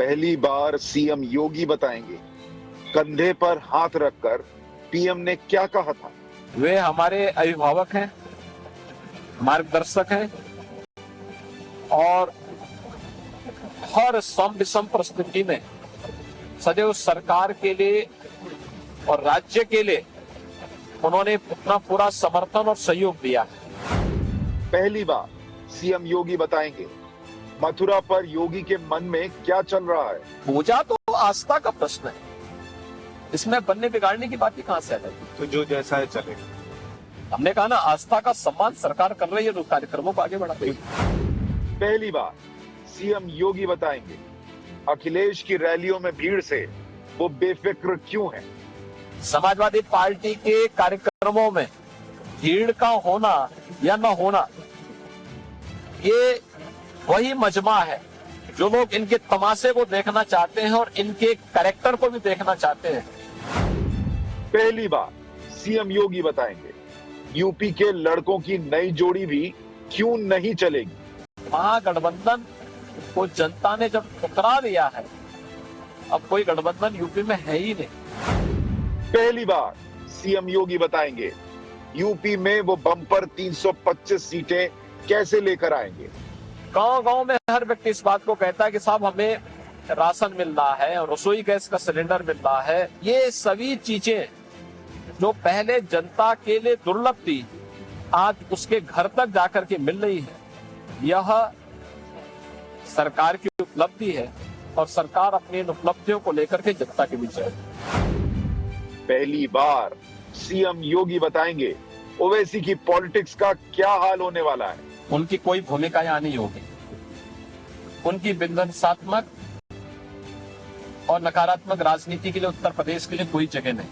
पहली बार सीएम योगी बताएंगे, कंधे पर हाथ रखकर पीएम ने क्या कहा था। वे हमारे अभिभावक हैं, मार्गदर्शक हैं और हर सम विषम परिस्थिति में सदैव सरकार के लिए और राज्य के लिए उन्होंने अपना पूरा समर्थन और सहयोग दिया। पहली बार सीएम योगी बताएंगे, मथुरा पर योगी के मन में क्या चल रहा है। पूजा तो आस्था का प्रश्न है, इसमें बनने बिगाड़ने की बात ही कहां से आ जाती। तो जो जैसा है चलेगा। हमने कहा ना, आस्था का सम्मान सरकार कर रही है, तो कार्यक्रमों को आगे बढ़ा रही है। पहली बार सीएम योगी बताएंगे, अखिलेश की रैलियों में भीड़ से वो बेफिक्र क्यों है। समाजवादी पार्टी के कार्यक्रमों में भीड़ का होना या न होना, ये वही मजमा है जो लोग इनके तमाशे को देखना चाहते हैं और इनके कैरेक्टर को भी देखना चाहते हैं। पहली बार सीएम योगी बताएंगे, यूपी के लड़कों की नई जोड़ी भी क्यों नहीं चलेगी। महागठबंधन को जनता ने जब ठुकरा दिया है, अब कोई गठबंधन यूपी में है ही नहीं। पहली बार सीएम योगी बताएंगे, यूपी में वो बम्पर 325 सीटें कैसे लेकर आएंगे। गांव-गांव में हर व्यक्ति इस बात को कहता है कि साहब हमें राशन मिल रहा है, रसोई गैस का सिलेंडर मिल रहा है। ये सभी चीजें जो पहले जनता के लिए दुर्लभ थी, आज उसके घर तक जाकर के मिल रही है। यह सरकार की उपलब्धि है और सरकार अपनी इन उपलब्धियों को लेकर के जनता के बीच है। पहली बार सीएम योगी बताएंगे, ओवैसी की पॉलिटिक्स का क्या हाल होने वाला है। उनकी कोई भूमिका यहाँ नहीं होगी। उनकी विध्वंसात्मक और नकारात्मक राजनीति के लिए उत्तर प्रदेश के लिए कोई जगह नहीं।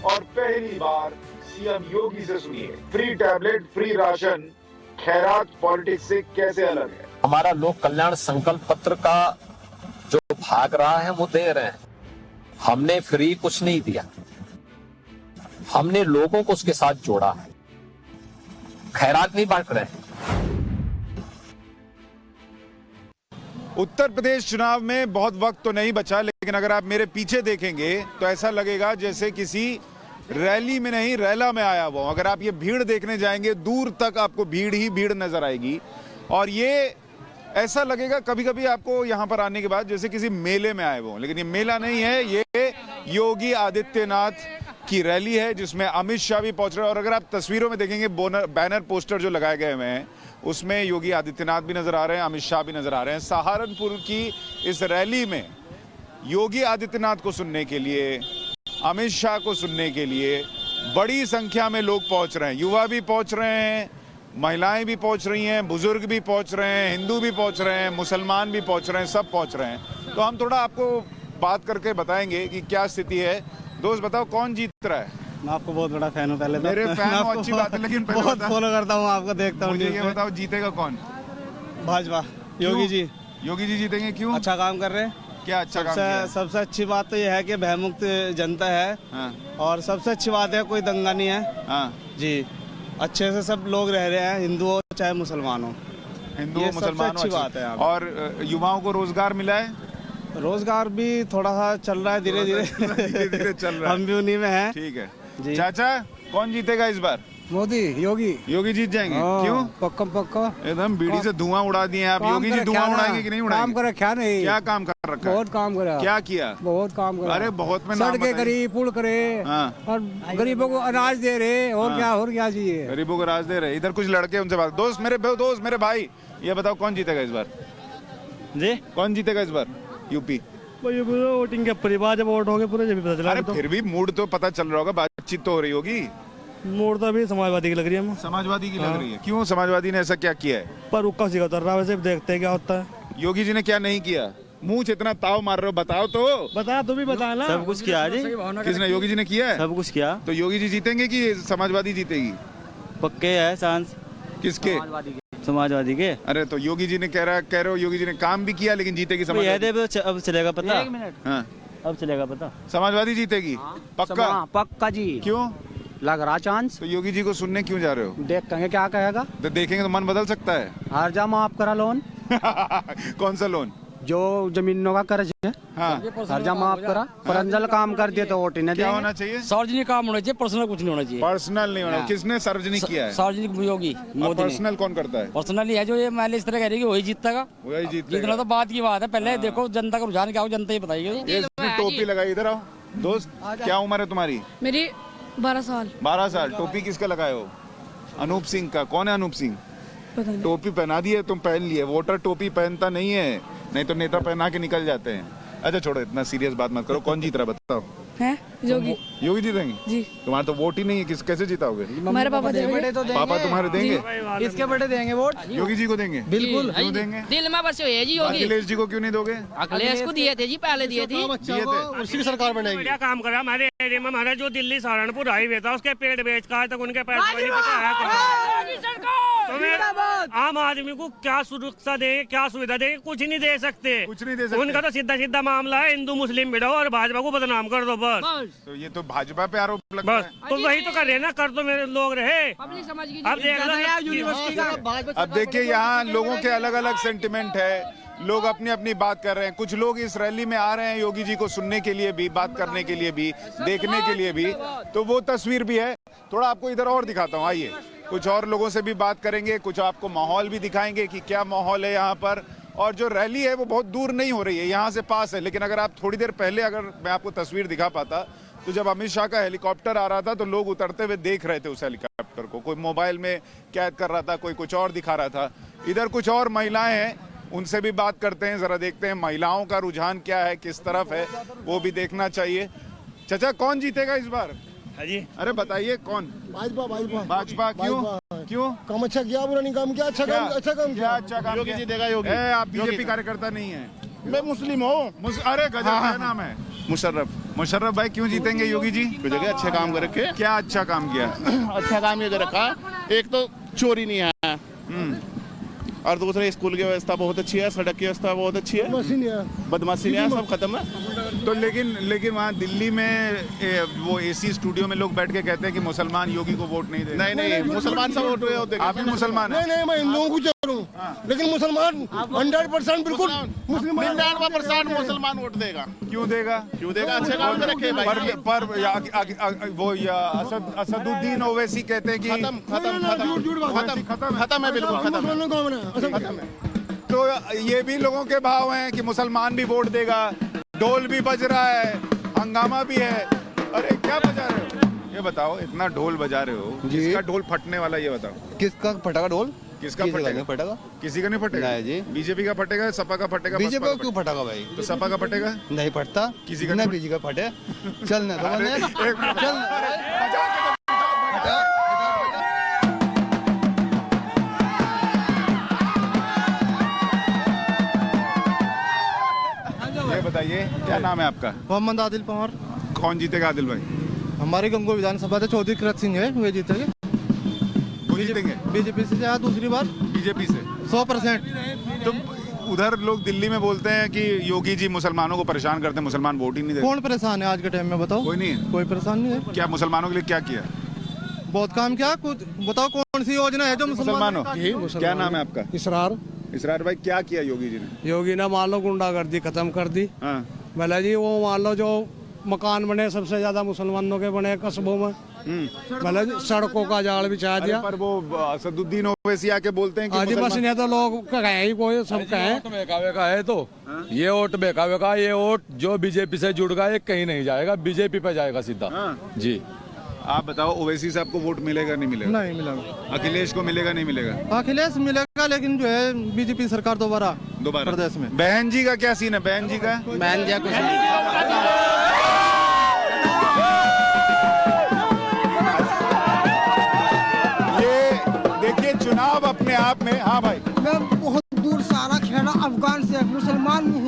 और पहली बार सीएम योगी से सुनिए, फ्री टैबलेट, फ्री राशन, खैरात पॉलिटिक्स से कैसे अलग है। हमारा लोक कल्याण संकल्प पत्र का जो भाग रहा है वो दे रहे हैं। हमने फ्री कुछ नहीं दिया, हमने लोगों को उसके साथ जोड़ा है। खैरात नहीं बांट रहे हैं। उत्तर प्रदेश चुनाव में बहुत वक्त तो नहीं बचा, लेकिन अगर आप मेरे पीछे देखेंगे तो ऐसा लगेगा जैसे किसी रैली में नहीं, रैला में आया हुआ। अगर आप ये भीड़ देखने जाएंगे, दूर तक आपको भीड़ ही भीड़ नजर आएगी। और ये ऐसा लगेगा कभी कभी आपको यहाँ पर आने के बाद जैसे किसी मेले में आए हुए, लेकिन ये मेला नहीं है, ये योगी आदित्यनाथ की रैली है जिसमें अमित शाह भी पहुंच रहे हैं। और अगर आप तस्वीरों में देखेंगे, बैनर पोस्टर जो लगाए गए हुए हैं उसमें योगी आदित्यनाथ भी नजर आ रहे हैं, अमित शाह भी नजर आ रहे हैं। सहारनपुर की इस रैली में योगी आदित्यनाथ को सुनने के लिए, अमित शाह को सुनने के लिए बड़ी संख्या में लोग पहुंच रहे हैं। युवा भी पहुंच रहे हैं, महिलाएं भी पहुंच रही हैं, बुजुर्ग भी पहुंच रहे हैं, हिंदू भी पहुंच रहे हैं, मुसलमान भी पहुंच रहे हैं, सब पहुंच रहे हैं। तो हम थोड़ा आपको बात करके बताएंगे कि क्या स्थिति है। दोस्त बताओ कौन जीत रहा है। मैं आपको बहुत बड़ा फैन हूँ। पहले मेरे फैन हो, अच्छी बात है, लेकिन बहुत फॉलो करता हूँ, आपको देखता हूँ। मुझे ये बताओ जीतेगा कौन। भाजपा, योगी जी। योगी जी जीतेंगे, क्यों। अच्छा काम कर रहे हैं। क्या अच्छा काम किया है? सबसे अच्छी बात तो ये है कि भयमुक्त जनता है। हाँ। और सबसे अच्छी बात है कोई दंगा नहीं है। हाँ। जी, अच्छे से सब लोग रह रहे हैं, हिंदू हो चाहे मुसलमान हो। हिंदू हो मुसलमान हो, अच्छी बात है। और युवाओं को रोजगार मिला है। रोजगार भी थोड़ा सा चल रहा है, धीरे धीरे चल रहा है। हम भी उन्हीं में हैं। ठीक है जी। चाचा कौन जीतेगा इस बार। मोदी, योगी। योगी जीत जाएंगे, क्यों। पक्का एकदम बीड़ी से धुआं उड़ा दिए आप। योगी जी धुआं उड़ाएंगे कि नहीं उड़ाएंगे। काम करे क्या नहीं। क्या काम कर रखा है। बहुत काम करा। क्या किया। बहुत काम करा। अरे बहुत में नाम सड़कें करी, पुल करे। हाँ। और गरीबों को अनाज दे रहे। और क्या चाहिए। गरीबों को राज दे रहे। इधर कुछ लड़के उनसे बात। दोस्त मेरे भाई, ये बताओ कौन जीतेगा इस बार। जी, कौन जीतेगा इस बार यूपी। वोटिंग के परिवार जब वोट होंगे पूरे जब पता चला। अरे फिर भी मूड तो पता चल रहा होगा, बातचीत तो हो रही होगी। मूड तो अभी समाजवादी की लग रही है। समाजवादी की लग रही है। क्यों, समाजवादी ने ऐसा क्या किया है। पर रुका सी उतर रहा है, वैसे देखते हैं क्या होता है। योगी जी ने क्या नहीं किया। मुंह से इतना ताव मार रहे हो, बताओ तो। बता, तू भी बता ना। सब कुछ किया जी। किसने, योगी जी ने किया है। सब कुछ किया। तो योगी जी जीतेंगे कि समाजवादी जीतेगी। पक्के है चांस। किसके। समाजवादी के। अरे तो योगी जी ने कह रहे हो योगी जी ने काम भी किया लेकिन जीतेगी समाजवादी। अब चलेगा पता। एक मिनट। हाँ। अब चलेगा पता। समाजवादी जीतेगी। पक्का। पक्का जी। क्यों लग रहा चांस। तो योगी जी को सुनने क्यों जा रहे हो। देखेंगे क्या कहेगा। तो देखेंगे तो मन बदल सकता है। हर जा माफ करा लोन। कौन सा लोन। जो जमीनों का कर्ज है हाँ, कर्जा माफ करा, परंजल काम कर दिए तो वोट नहीं क्या देंगे। होना चाहिए? सार्वजनिक काम होना चाहिए, पर्सनल कुछ नहीं होना चाहिए। पर्सनल नहीं होना। किसने सार्वजनिक किया है? सार्वजनिक योगी मोदी ने। पर्सनल कौन करता है? पर्सनली है जो ये मैंने इस तरह कह रही है वही जीतेगा। वही जीतना जीतता तो बात की बात है, पहले देखो जनता का रुझान क्या हो, जनता ही बताइए। ये टोपी लगाई, इधर आओ दोस्त। क्या उम्र है तुम्हारी? मेरी 12 साल। 12 साल। टोपी किसका लगाए हो? अनूप सिंह का। कौन है अनूप सिंह? पता नहीं। टोपी पहना दी है, तुम पहन लिए। वोटर टोपी पहनता नहीं है, नहीं तो नेता पहना के निकल जाते हैं। अच्छा छोड़ो, इतना सीरियस बात मत करो। कौन जीत रहा बताओ? है योगी योगी जीतेंगे जी। तुम्हारा तो वोट ही नहीं है, कैसे जीताओगे? हमारे पापा देंगे। पापा तुम्हारे देंगे? इसके बड़े देंगे वोट, योगी जी को देंगे? बिल्कुल। क्यों देंगे? दिल में बसे हुए है जी योगी। अखिलेश जी को क्यों नहीं दोगे? अखिलेश को दिए थे जी, पहले दिए थे। उसी की सरकार बनेगी। बढ़िया काम करा हमारे एरिया में। हमारा जो दिल्ली सहारनपुर हाईवे था उसके पेड़ बेच का तक उनके पैसे नहीं पता है। तो आम आदमी को क्या सुरक्षा देंगे, क्या सुविधा देंगे? कुछ नहीं दे सकते। कुछ नहीं दे सकते। उनका तो सीधा सीधा मामला है, हिंदू मुस्लिम भिड़ो और भाजपा को बदनाम कर दो बस। तो ये तो भाजपा पे आरोप लगता बस है। तो वही तो कर रहे हैं ना, कर दो मेरे लोग रहे। पब्लिक समझ गई। अब देख लो अब देखिए यहाँ लोगों के अलग अलग सेंटिमेंट है, लोग अपनी अपनी बात कर रहे हैं। कुछ लोग इस रैली में आ रहे हैं योगी जी को सुनने के लिए भी, बात करने के लिए भी, देखने के लिए भी। तो वो तस्वीर भी है। थोड़ा आपको इधर और दिखाता हूँ, आइए। कुछ और लोगों से भी बात करेंगे, कुछ आपको माहौल भी दिखाएंगे कि क्या माहौल है यहाँ पर। और जो रैली है वो बहुत दूर नहीं हो रही है, यहाँ से पास है। लेकिन अगर आप थोड़ी देर पहले, अगर मैं आपको तस्वीर दिखा पाता, तो जब अमित शाह का हेलीकॉप्टर आ रहा था तो लोग उतरते हुए देख रहे थे उस हेलीकॉप्टर को। कोई मोबाइल में कैद कर रहा था, कोई कुछ और दिखा रहा था। इधर कुछ और महिलाएं हैं, उनसे भी बात करते हैं, जरा देखते हैं महिलाओं का रुझान क्या है, किस तरफ है, वो भी देखना चाहिए। चाचा कौन जीतेगा इस बार? हाँ जी। अरे बताइए कौन? भाजपा। क्यों? काम अच्छा किया, बुरा नहीं काम किया। अच्छा काम क्या अच्छा काम योगी किया? जी देगा योगी। आप बीजेपी कार्यकर्ता नहीं है? मैं मुस्लिम हूँ। अरे गजब, क्या नाम है? मुशर्रफ भाई क्यों जीतेंगे योगी जी? जगह अच्छे काम कर रखे। क्या अच्छा काम किया? अच्छा काम ये कर रखा, एक तो चोरी नहीं है, और दूसरे स्कूल की व्यवस्था बहुत अच्छी है, सड़क की व्यवस्था बहुत अच्छी है, बदमाशी नहीं है, सब खत्म है। तो लेकिन वहाँ दिल्ली में वो एसी स्टूडियो में लोग बैठ के कहते हैं कि मुसलमान योगी को वोट नहीं देते। नहीं मुसलमान सब वोट होते। आप भी मुसलमान हैं? नहीं मैं हिंदुओं को चाह रहा हूँ, लेकिन मुसलमान 100% बिल्कुल 99% मुसलमान वोट देगा। क्यों देगा? अच्छे काम कर रखे भाई। पर वो असदुद्दीन ओवैसी कहते हैं कि खत्म है, बिल्कुल खत्म है। तो ये भी लोगों के भाव हैं कि मुसलमान भी वोट देगा। ढोल भी बज रहा है, हंगामा भी है। अरे क्या बजा रहे हो? ये बताओ, इतना ढोल बजा रहे हो, किसका ढोल फटने वाला ये बताओ? किसका फटेगा ढोल? किसका फटेगा? किसी का नहीं फटेगा जी। बीजेपी का फटेगा, सपा का फटेगा? बीजेपी का क्यों फटेगा भाई? तो सपा का फटेगा? नहीं फटता किसी का नहीं, बीजेपी का फटे। चल ना चल। ये बताइए क्या नाम है आपका? मोहम्मद आदिल पवार। कौन जीतेगा आदिल भाई? हमारे गंगो विधानसभा से चौधरी कृत सिंह है, वे जीतेंगे। वो जीतेंगे बीजेपी से या दूसरी बार बीजेपी से 100%। तो उधर लोग दिल्ली में बोलते हैं कि योगी जी मुसलमानों को परेशान करते हैं, मुसलमान वोट ही नहीं देते। कौन परेशान है आज के टाइम में बताओ? कोई नहीं है। कोई परेशान नहीं है। क्या मुसलमानों के लिए क्या किया? बहुत काम किया। कुछ बताओ कौन सी योजना है जो मुसलमानों? क्या नाम है आपका? इसरार भाई क्या किया योगी जी ने? योगी ने मान लो गुंडागर्दी खत्म कर दी। हाँ। भला जी वो मान लो जो मकान बने सबसे ज्यादा मुसलमानों के बने कस्बों में, भला जी सड़कों का जाल बिछा दिया। पर वो असदुद्दीन ओवैसी आके बोलते हैं कि आज बस नहीं तो लोग कहे ही कोई सब कहे बेकावे का है तो ये वोट बेकावे का, ये वोट जो बीजेपी से जुड़ गया ये कहीं नहीं जाएगा, बीजेपी पे जाएगा सीधा। जी आप बताओ, ओवैसी साहब को वोट मिलेगा नहीं मिलेगा? नहीं मिलेगा। अखिलेश को मिलेगा नहीं मिलेगा? अखिलेश मिलेगा, लेकिन जो है बीजेपी सरकार दोबारा प्रदेश में। बहन जी का क्या सीन है? बहन जी का ये देखिए चुनाव अपने आप में। हाँ भाई, मैं बहुत दूर सारा खेड़ा अफगान से मुसलमान हूँ।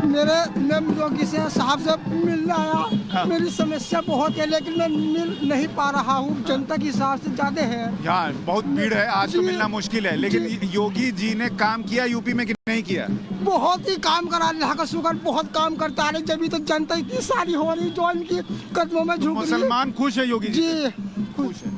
मैं योगी से साहब से मिलने आया। मेरी समस्या बहुत है, लेकिन मैं मिल नहीं पा रहा हूँ, जनता की हिसाब से ज्यादा है। यहाँ बहुत भीड़ है, आज तो मिलना मुश्किल है। लेकिन योगी जी ने काम किया यूपी में कि नहीं किया? बहुत ही काम करा, अल्लाह का शुक्र, बहुत काम करता है। जब तो जनता इतनी सारी हो रही जो इनकी कदमों में झुक रही है। मुसलमान खुश है योगी जी?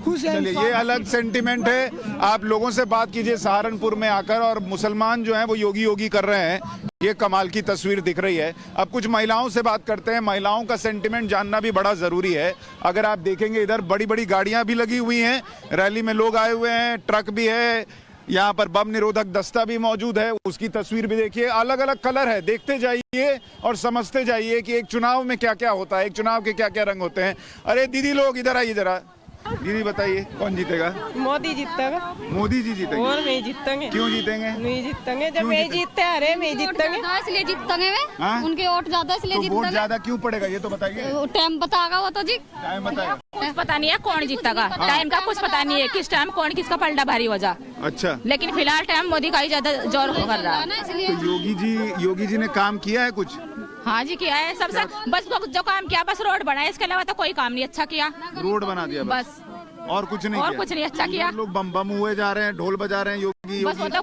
खुश है। चलिए, ये अलग सेंटिमेंट है। आप लोगों से बात कीजिए सहारनपुर में आकर, और मुसलमान जो हैं वो योगी योगी कर रहे हैं। ये कमाल की तस्वीर दिख रही है। अब कुछ महिलाओं से बात करते हैं। महिलाओं का सेंटिमेंट जानना भी बड़ा जरूरी है। अगर आप देखेंगे इधर बड़ी बड़ी गाड़ियां भी लगी हुई हैं, रैली में लोग आए हुए हैं, ट्रक भी है, यहाँ पर बम निरोधक दस्ता भी मौजूद है। उसकी तस्वीर भी देखिए, अलग अलग कलर है। देखते जाइए और समझते जाइए कि एक चुनाव में क्या क्या होता है, एक चुनाव के क्या क्या रंग होते हैं। अरे दीदी लोग इधर आइए जरा। दीदी बताइए कौन जीतेगा? मोदी जीतेगा। मोदी जी जीतेंगे? और नहीं जीतेंगे। क्यों जीतेंगे? नहीं जीतेंगे, जब नहीं जीतते अरे नहीं जीतेंगे, इसलिए जीतेंगे वे। हाँ? उनके वोट ज्यादा इसलिए तो वोट जीतेंगे। ज्यादा क्यों पड़ेगा ये तो बताइए। टाइम बताएगा वो तो जी। टाइम बताएगा। कुछ पता नहीं है कौन जीतेगा, टाइम का कुछ पता नहीं है, किस टाइम कौन किसका पलटा भारी हो जा। अच्छा, लेकिन फिलहाल टाइम मोदी का ही ज्यादा जोर कर रहा है। तो योगी जी ने काम किया है कुछ? हाँ जी किया है, सबसे बस जो काम किया बस रोड बनाया, इसके अलावा तो कोई काम नहीं अच्छा किया। रोड बना दिया बस, और कुछ नहीं और किया? कुछ नहीं अच्छा किया। लोग बम बम हुए जा रहे हैं, ढोल बजा रहे हैं, योगी बस वो तो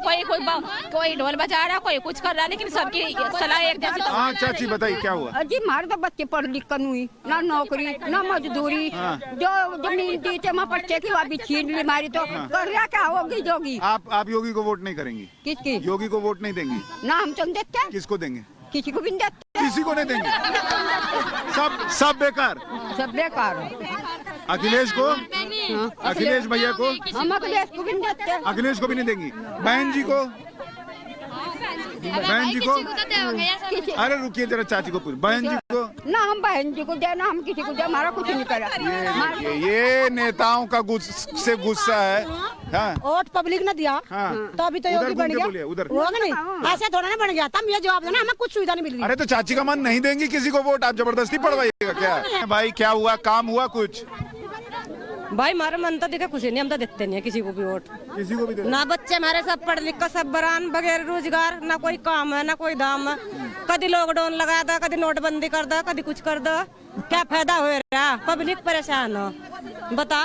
कोई ढोल बजा रहा, कोई कुछ कर रहा, लेकिन सबकी सलाह एक जैसी। हाँ चाची बताइए क्या हुआ? जी हमारे तो बच्चे पढ़ लिख कर हुई ना नौकरी ना मजदूरी, जो जमीन दी थे वहाँ बच्चे की भी छीन ली हमारी, तो कर रहा क्या होगी जोगी? आप योगी को वोट नहीं करेंगी? किसकी? योगी को वोट नहीं देंगी? ना हम तुम देते, किसको देंगे? किसी को भी नहीं देते, किसी को नहीं देंगे। सब बेकार, सब बेकार। अखिलेश को? अखिलेश भैया को? हम अखिलेश को भी नहीं देते। अखिलेश को भी नहीं देंगी? बहन जी को? बहन जी को? अरे रुकिए जरा, चाची को पूछ। बहन जी को? ना हम बहन जी को दे, ना हम किसी को दे, हमारा कुछ नहीं करा। ये नेताओं का से गुस्सा है। हाँ। वोट पब्लिक ने दिया, हाँ। तो अभी तो योगी बन गया। उधर वो नहीं, ऐसे थोड़ा ना बन गया। तब ये जवाब देना, हमें कुछ सुविधा नहीं मिल रही। अरे तो चाची का मन नहीं देंगी किसी को वोट, आप जबरदस्ती पड़वाइएगा क्या? भाई क्या हुआ, काम हुआ कुछ? भाई हमारा मन तो देखा कुछ नहीं, हम तो देते नहीं है किसी को भी वोट। किसी को भी ना बच्चे हमारे सब पढ़ लिख कर सब बरान बगैर रोजगार, ना कोई काम है ना कोई दाम है। कभी लॉकडाउन लगा था, कभी नोटबंदी कर दो, कभी कुछ कर दो, क्या फायदा हो रहा? पब्लिक परेशान हो, बता।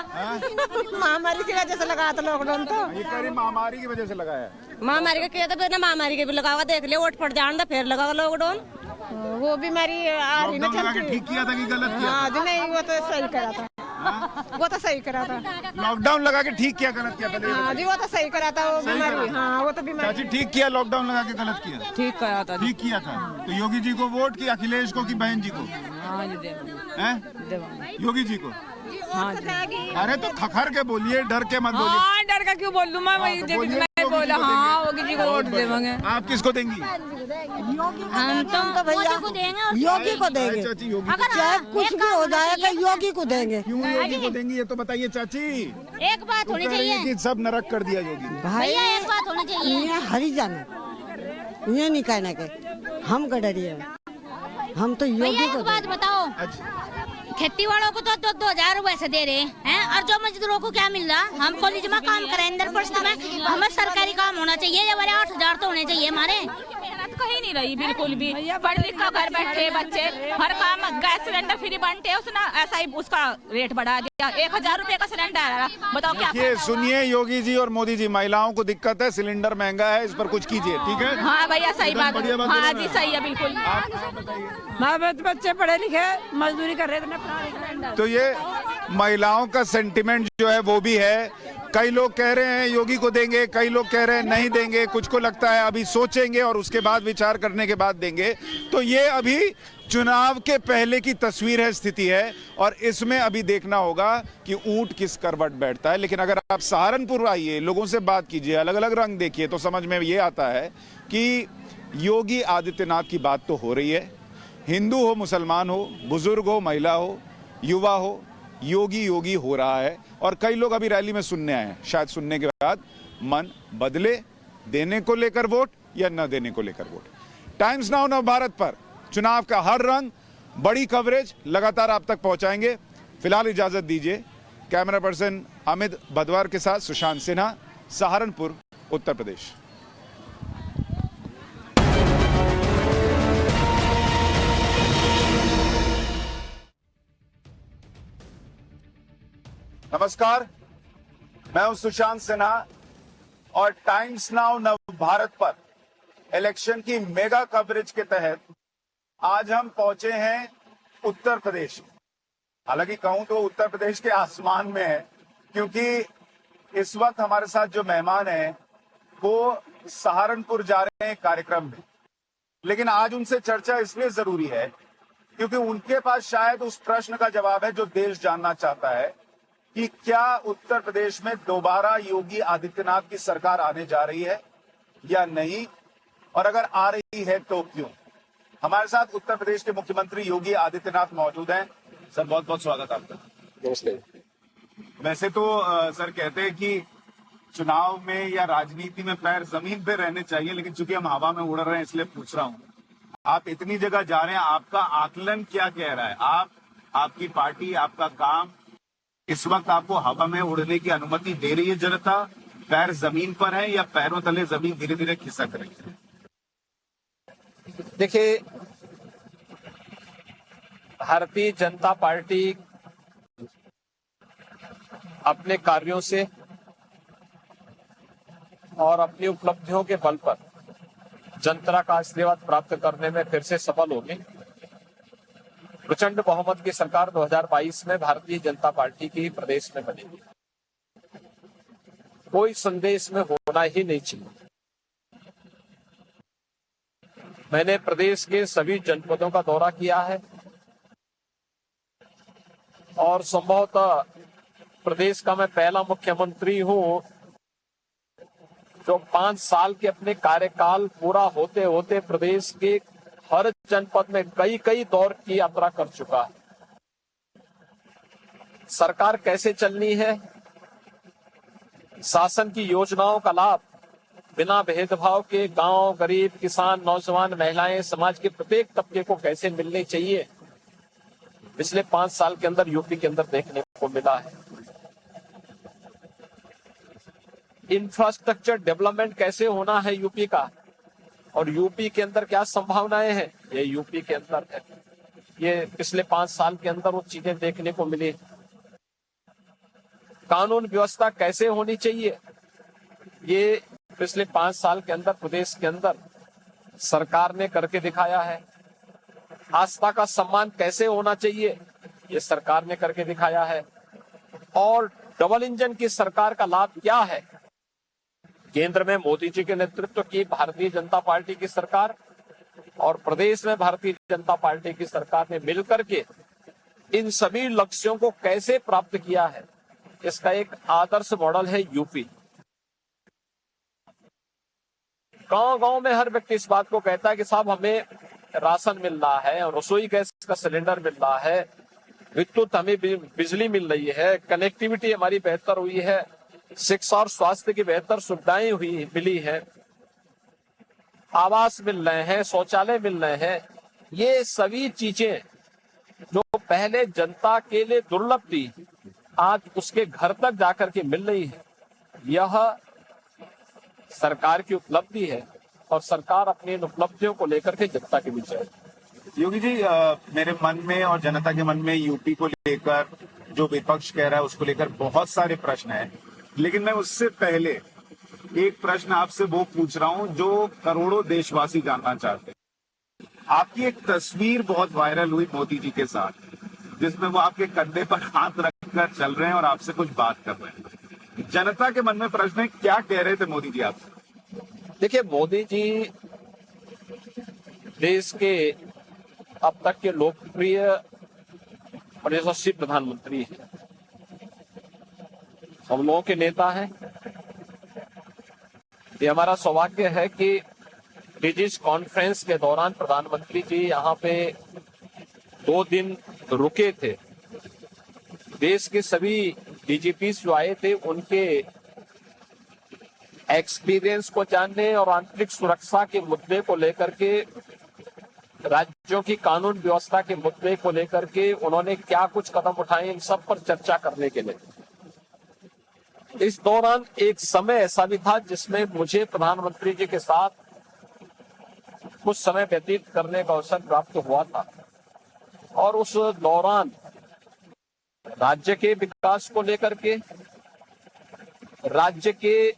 महामारी की वजह से लगाया था लॉकडाउन, तो ये महामारी की वजह से लगाया। महामारी का किया था, महामारी के भी लगा, देख लिया वोट पड़ जान, फिर लगा लॉकडाउन। वो बीमारी आ रही ना चलती। ठीक किया था कि गलत किया? हाँ जी नहीं, वो तो सही करा था। वो तो सही करा था। लॉकडाउन लगा के ठीक किया गलत किया? पहले हाँ जी वो तो सही करा था। वो बीमारी, हाँ वो तो बीमारी चाची ठीक किया, लॉकडाउन लगा के गलत किया? ठीक करा था। ठीक किया था। तो योगी जी को वोट की, अखिलेश को कि बहन जी को? हाँ जी हैं? योगी जी को? हाँ जी। अरे तो खखर के बोलिए, डर के मत बोलिए। हाँ डर का क्यों बोल लूँ मैं? मैं बोला हाँ योगी जी को वोट देंगे। आप किसको देंगी? हम तो भैया योगी को देंगे। चाची योगी चाहे कुछ भी हो जाएगा योगी को देंगे। क्यों योगी को देंगी ये तो बताइए चाची। एक बात होनी चाहिए कि सब नरक कर दिया योगी। भाई एक बात होनी चाहिए, हरिजन ये नहीं कहना के हम गडरिए, हम तो योगी को। एक बात बताओ, खेती वालों को तो 2,000 रुपए से दे रहे हैं, और जो मजदूरों को क्या मिल रहा? हम कॉलेज में काम करें, अंदर परिषद में, हमें सरकारी काम होना चाहिए। ये वाले 8,000 तो होने चाहिए हमारे। मेहनत कहीं नहीं रही बिल्कुल भी, पढ़ लिख कर घर बैठे बच्चे, हर काम गैस सिलेंडर फ्री बनते, उसने ऐसा ही उसका रेट बढ़ा दिया। 1,000 रुपए का सिलेंडर आ, बताओ क्या? ये सुनिए योगी जी और मोदी जी, महिलाओं को दिक्कत है, सिलेंडर महंगा है, इस पर कुछ कीजिए, ठीक है? हाँ भैया सही बात, हाँ जी सही है बिल्कुल। माँ बच्चे पढ़े लिखे मजदूरी कर रहे थे। तो ये महिलाओं का सेंटिमेंट जो है वो भी है। कई लोग कह रहे हैं योगी को देंगे, कई लोग कह रहे हैं नहीं देंगे, कुछ को लगता है अभी सोचेंगे और उसके बाद विचार करने के बाद देंगे। तो ये अभी चुनाव के पहले की तस्वीर है, स्थिति है, और इसमें अभी देखना होगा कि ऊंट किस करवट बैठता है। लेकिन अगर आप सहारनपुर आइए, लोगों से बात कीजिए, अलग अलग रंग देखिए, तो समझ में ये आता है कि योगी आदित्यनाथ की बात तो हो रही है। हिंदू हो, मुसलमान हो, बुजुर्ग हो, महिला हो, युवा हो, योगी योगी हो रहा है। और कई लोग अभी रैली में सुनने आए हैं, शायद सुनने के बाद मन बदले, देने को लेकर वोट या न देने को लेकर वोट। टाइम्स नाउ नव भारत पर चुनाव का हर रंग, बड़ी कवरेज लगातार आप तक पहुंचाएंगे। फिलहाल इजाजत दीजिए। कैमरा पर्सन अमित भदवार के साथ सुशांत सिन्हा, सहारनपुर, उत्तर प्रदेश। नमस्कार, मैं हूं सुशांत सिन्हा और टाइम्स नाउ नव भारत पर इलेक्शन की मेगा कवरेज के तहत आज हम पहुंचे हैं उत्तर प्रदेश। हालांकि कहूं तो उत्तर प्रदेश के आसमान में है, क्योंकि इस वक्त हमारे साथ जो मेहमान हैं वो सहारनपुर जा रहे हैं कार्यक्रम में, लेकिन आज उनसे चर्चा इसलिए जरूरी है क्योंकि उनके पास शायद उस प्रश्न का जवाब है जो देश जानना चाहता है कि क्या उत्तर प्रदेश में दोबारा योगी आदित्यनाथ की सरकार आने जा रही है या नहीं, और अगर आ रही है तो क्यों। हमारे साथ उत्तर प्रदेश के मुख्यमंत्री योगी आदित्यनाथ मौजूद हैं। सर बहुत बहुत स्वागत आपका। नमस्ते। वैसे तो सर कहते हैं कि चुनाव में या राजनीति में पैर जमीन पे रहने चाहिए, लेकिन चूंकि हम हवा में उड़ रहे हैं इसलिए पूछ रहा हूँ, आप इतनी जगह जा रहे हैं, आपका आकलन क्या कह रहा है? आपकी पार्टी, आपका काम इस वक्त आपको हवा में उड़ने की अनुमति दे रही है जनता? पैर जमीन पर है या पैरों तले जमीन धीरे धीरे खिसक रही है? देखिए, भारतीय जनता पार्टी अपने कार्यों से और अपनी उपलब्धियों के बल पर जनता का आशीर्वाद प्राप्त करने में फिर से सफल होगी। प्रचंड बहुमत की सरकार 2022 में भारतीय जनता पार्टी की प्रदेश में बनेगी, कोई संदेश में होना ही नहीं चाहिए। मैंने प्रदेश के सभी जनपदों का दौरा किया है और संभवतः प्रदेश का मैं पहला मुख्यमंत्री हूं जो 5 साल के अपने कार्यकाल पूरा होते होते प्रदेश के हर जनपद में कई दौर की यात्रा कर चुका है। सरकार कैसे चलनी है, शासन की योजनाओं का लाभ बिना भेदभाव के गांव, गरीब, किसान, नौजवान, महिलाएं, समाज के प्रत्येक तबके को कैसे मिलने चाहिए, पिछले 5 साल के अंदर यूपी के अंदर देखने को मिला है। इंफ्रास्ट्रक्चर डेवलपमेंट कैसे होना है यूपी का, और यूपी के अंदर क्या संभावनाएं हैं, ये यूपी के अंदर है। ये पिछले 5 साल के अंदर वो चीजें देखने को मिली। कानून व्यवस्था कैसे होनी चाहिए, ये पिछले 5 साल के अंदर प्रदेश के अंदर सरकार ने करके दिखाया है। आस्था का सम्मान कैसे होना चाहिए, ये सरकार ने करके दिखाया है। और डबल इंजन की सरकार का लाभ क्या है, केंद्र में मोदी जी के नेतृत्व की भारतीय जनता पार्टी की सरकार और प्रदेश में भारतीय जनता पार्टी की सरकार ने मिलकर के इन सभी लक्ष्यों को कैसे प्राप्त किया है, इसका एक आदर्श मॉडल है यूपी। गांव-गांव में हर व्यक्ति इस बात को कहता है कि साहब हमें राशन मिल रहा है, रसोई गैस का सिलेंडर मिल रहा है, विद्युत हमें बिजली मिल रही है, कनेक्टिविटी हमारी बेहतर हुई है, शिक्षा और स्वास्थ्य की बेहतर सुविधाएं मिली है, आवास मिल रहे हैं, शौचालय मिल रहे हैं। ये सभी चीजें जो पहले जनता के लिए दुर्लभ थी, आज उसके घर तक जाकर के मिल रही है। यह सरकार की उपलब्धि है और सरकार अपनी इन उपलब्धियों को लेकर के जनता के बीच है। योगी जी, मेरे मन में और जनता के मन में यूपी को लेकर जो विपक्ष कह रहा है उसको लेकर बहुत सारे प्रश्न हैं, लेकिन मैं उससे पहले एक प्रश्न आपसे वो पूछ रहा हूं जो करोड़ों देशवासी जानना चाहते हैं। आपकी एक तस्वीर बहुत वायरल हुई मोदी जी के साथ, जिसमें वो आपके कंधे पर हाथ रखकर चल रहे हैं और आपसे कुछ बात कर रहे हैं। जनता के मन में प्रश्न है, क्या कह रहे थे मोदी जी आपसे? देखिए, मोदी जी देश के अब तक के लोकप्रिय और यशस्वी प्रधानमंत्री हैं, हम लोगों के नेता हैं। ये हमारा सौभाग्य है कि डिजिस कॉन्फ्रेंस के दौरान प्रधानमंत्री जी यहाँ पे 2 दिन रुके थे। देश के सभी डीजीपी जो आए थे उनके एक्सपीरियंस को जानने और आंतरिक सुरक्षा के मुद्दे को लेकर के, राज्यों की कानून व्यवस्था के मुद्दे को लेकर के उन्होंने क्या कुछ कदम उठाए, इन सब पर चर्चा करने के लिए। इस दौरान एक समय ऐसा भी था जिसमें मुझे प्रधानमंत्री जी के साथ कुछ समय व्यतीत करने का अवसर प्राप्त हुआ था, और उस दौरान राज्य के विकास को लेकर के, राज्य के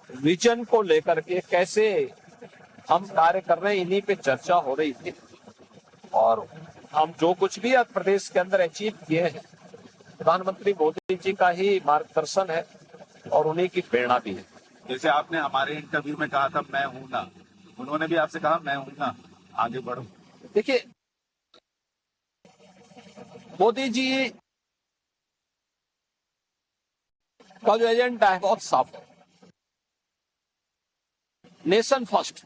विजन को लेकर के कैसे हम कार्य कर रहे हैं, इन्हीं पे चर्चा हो रही थी। और हम जो कुछ भी प्रदेश के अंदर अचीव किए हैं प्रधानमंत्री मोदी जी का ही मार्गदर्शन है और उन्हीं की प्रेरणा भी है। जैसे आपने हमारे इंटरव्यू में कहा था मैं हूं ना, उन्होंने भी आपसे कहा मैं हूं ना, आगे बढ़ो। देखिए, मोदी जी का जो एजेंडा है बहुत साफ है, नेशन फर्स्ट,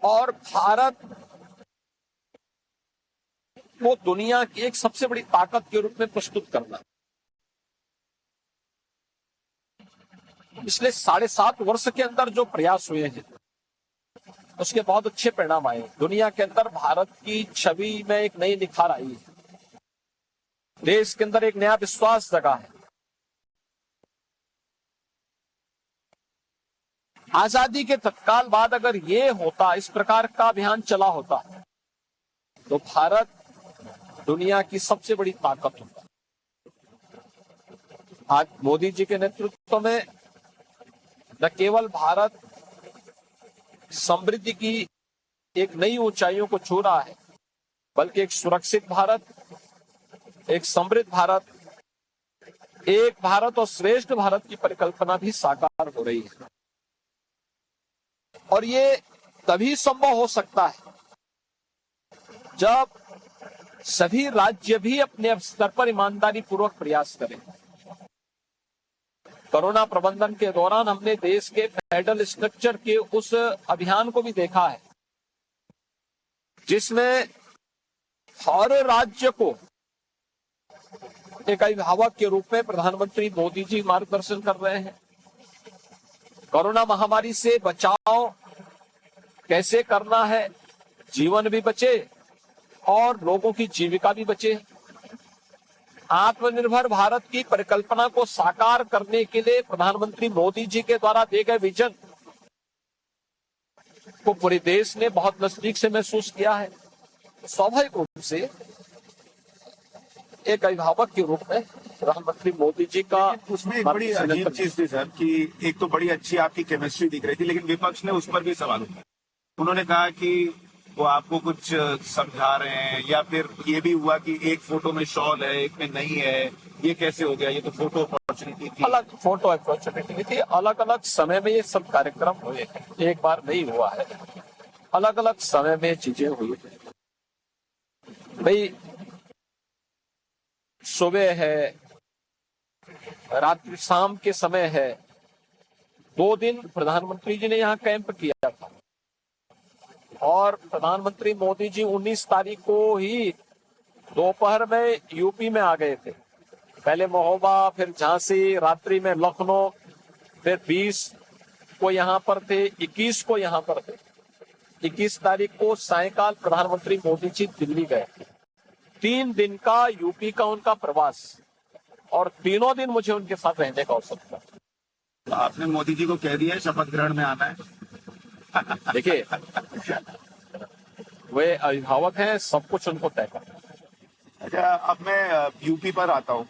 और भारत को दुनिया की एक सबसे बड़ी ताकत के रूप में प्रस्तुत करना। पिछले 7.5 वर्ष के अंदर जो प्रयास हुए हैं उसके बहुत अच्छे परिणाम आए। दुनिया के अंदर भारत की छवि में एक नई निखार आई है, देश के अंदर एक नया विश्वास जगा है। आजादी के तत्काल बाद अगर ये होता, इस प्रकार का अभियान चला होता, तो भारत दुनिया की सबसे बड़ी ताकत होता। आज मोदी जी के नेतृत्व में न केवल भारत समृद्धि की एक नई ऊंचाइयों को छू रहा है, बल्कि एक सुरक्षित भारत, एक समृद्ध भारत, एक भारत और श्रेष्ठ भारत की परिकल्पना भी साकार हो रही है। और ये तभी संभव हो सकता है जब सभी राज्य भी अपने स्तर पर ईमानदारी पूर्वक प्रयास करें। कोरोना प्रबंधन के दौरान हमने देश के फेडरल स्ट्रक्चर के उस अभियान को भी देखा है जिसमें हर राज्य को एक अभिभावक के रूप में प्रधानमंत्री मोदी जी मार्गदर्शन कर रहे हैं। कोरोना महामारी से बचाव कैसे करना है, जीवन भी बचे और लोगों की जीविका भी बचे। आत्मनिर्भर भारत की परिकल्पना को साकार करने के लिए प्रधानमंत्री मोदी जी के द्वारा दिए गए विजन को पूरे देश ने बहुत नजदीक से महसूस किया है। स्वाभाविक रूप से एक अभिभावक के रूप में प्रधानमंत्री मोदी जी का उसमें एक बड़ी अजीब चीज थी सर कि एक तो बड़ी अच्छी आपकी केमिस्ट्री दिख रही थी, लेकिन विपक्ष ने उस पर भी सवाल उठाया। उन्होंने कहा कि वो आपको कुछ समझा रहे हैं, या फिर ये भी हुआ कि एक फोटो में शॉल है, एक में नहीं है, ये कैसे हो गया, ये तो फोटो अपॉर्चुनिटी थी। अलग फोटो अपॉर्चुनिटी थी, अलग अलग समय में ये सब कार्यक्रम हुए, एक बार नहीं हुआ है, अलग अलग समय में चीजें हुई। भाई सुबह है, रात्रि शाम के समय है, 2 दिन प्रधानमंत्री जी ने यहाँ कैंप किया था और प्रधानमंत्री मोदी जी 19 तारीख को ही दोपहर में यूपी में आ गए थे। पहले महोबा, फिर झांसी, रात्रि में लखनऊ, फिर 20 को यहाँ पर थे, 21 को यहाँ पर थे। 21 तारीख को सायंकाल प्रधानमंत्री मोदी जी दिल्ली गए। 3 दिन का यूपी का उनका प्रवास और तीनों दिन मुझे उनके साथ रहने का अवसर था। आपने मोदी जी को कह दिया शपथ ग्रहण में आना है? देखिए, वे अभिभावक हैं, सब कुछ उनको तय करना। अच्छा, अब मैं यूपी पर आता हूँ।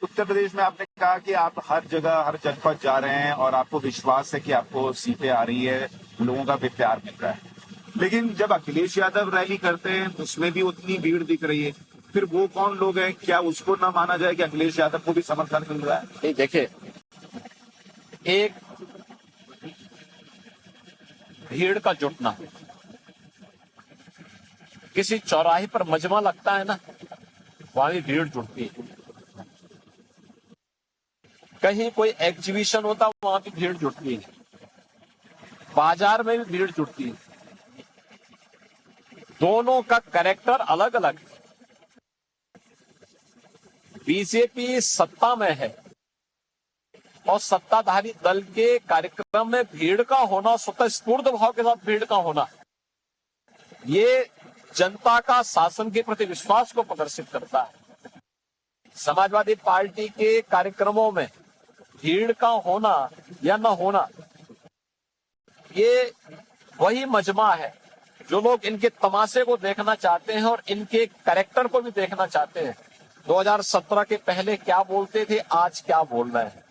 उत्तर प्रदेश में आपने कहा कि आप हर जगह, हर जनपद जा रहे हैं और आपको विश्वास है कि आपको सीटें आ रही है, लोगों का भी प्यार मिल रहा है। लेकिन जब अखिलेश यादव रैली करते हैं उसमें भी उतनी भीड़ दिख रही है, फिर वो कौन लोग हैं? क्या उसको ना माना जाए कि अखिलेश यादव को भी समर्थन मिल रहा है? देखिए, एक भीड़ का जुटना, किसी चौराहे पर मजमा लगता है ना, वहां भी भीड़ जुटती है। कहीं कोई एग्जीबिशन होता है, वहां भी भीड़ जुटती है। बाजार में भी भीड़ जुटती है। दोनों का कैरेक्टर अलग अलग है। बीजेपी सत्ता में है और सत्ताधारी दल के कार्यक्रम में भीड़ का होना, स्वतःस्फूर्त भाव के साथ भीड़ का होना, ये जनता का शासन के प्रति विश्वास को प्रदर्शित करता है। समाजवादी पार्टी के कार्यक्रमों में भीड़ का होना या न होना, ये वही मजमा है जो लोग इनके तमाशे को देखना चाहते हैं और इनके कैरेक्टर को भी देखना चाहते हैं। 2017 के पहले क्या बोलते थे, आज क्या बोल रहे हैं।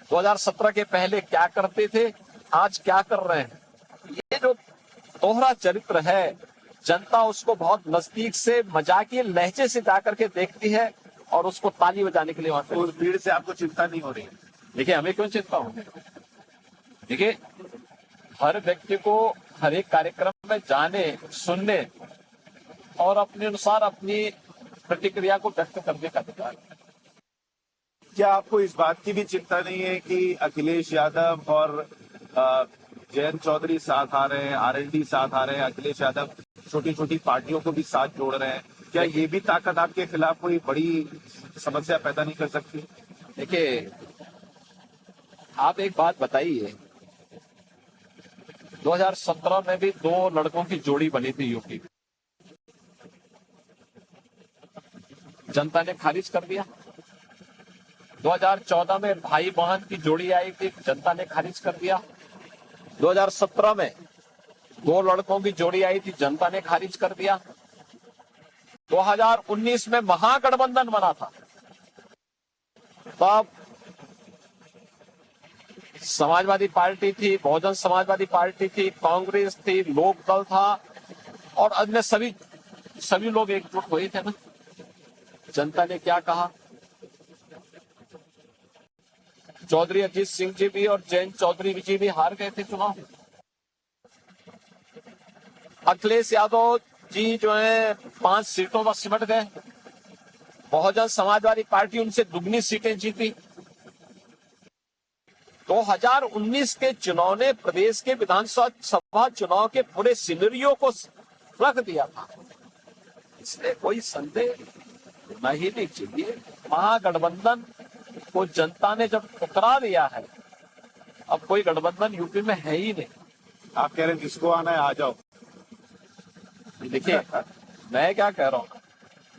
2017 के पहले क्या करते थे, आज क्या कर रहे हैं। ये जो दोहरा चरित्र है, जनता उसको बहुत नजदीक से मजाकिया लहजे से जाकर के देखती है और उसको ताली बजाने के लिए वहां पे। उस भीड़ से आपको चिंता नहीं हो रही? देखिए, हमें क्यों चिंता होगी? देखिए, हर व्यक्ति को हर एक कार्यक्रम में जाने, सुनने और अपने अनुसार अपनी प्रतिक्रिया को व्यक्त करने का अधिकार है। क्या आपको इस बात की भी चिंता नहीं है कि अखिलेश यादव और जयंत चौधरी साथ आ रहे हैं, आरएलडी साथ आ रहे हैं, अखिलेश यादव छोटी छोटी पार्टियों को भी साथ जोड़ रहे हैं, क्या ये भी ताकत आपके खिलाफ कोई बड़ी समस्या पैदा नहीं कर सकती? देखिए, आप एक बात बताइए, 2017 में भी 2 लड़कों की जोड़ी बनी थी यूपी, जनता ने खारिज कर दिया। 2014 में भाई बहन की जोड़ी आई थी, जनता ने खारिज कर दिया। 2017 में 2 लड़कों की जोड़ी आई थी, जनता ने खारिज कर दिया। 2019 में महागठबंधन बना था, तब समाजवादी पार्टी थी, बहुजन समाजवादी पार्टी थी, कांग्रेस थी, लोकदल था और अन्य सभी लोग एकजुट हुए थे ना। जनता ने क्या कहा? चौधरी अजीत सिंह जी भी और जयंत चौधरी जी भी हार गए थे चुनाव। अखिलेश यादव जी जो है 5 सीटों पर सिमट गए। बहुजन समाजवादी पार्टी उनसे दुगनी सीटें जीती। 2019 के चुनाव ने प्रदेश के विधानसभा चुनाव के पूरे सिनेरियो को रख दिया था, इसलिए कोई संदेह नहीं चाहिए। महागठबंधन को जनता ने जब ठुकरा दिया है, अब कोई गठबंधन यूपी में है ही नहीं। आप कह रहे हैं जिसको आना है आ जाओ। देखिए, मैं क्या कह रहा हूँ,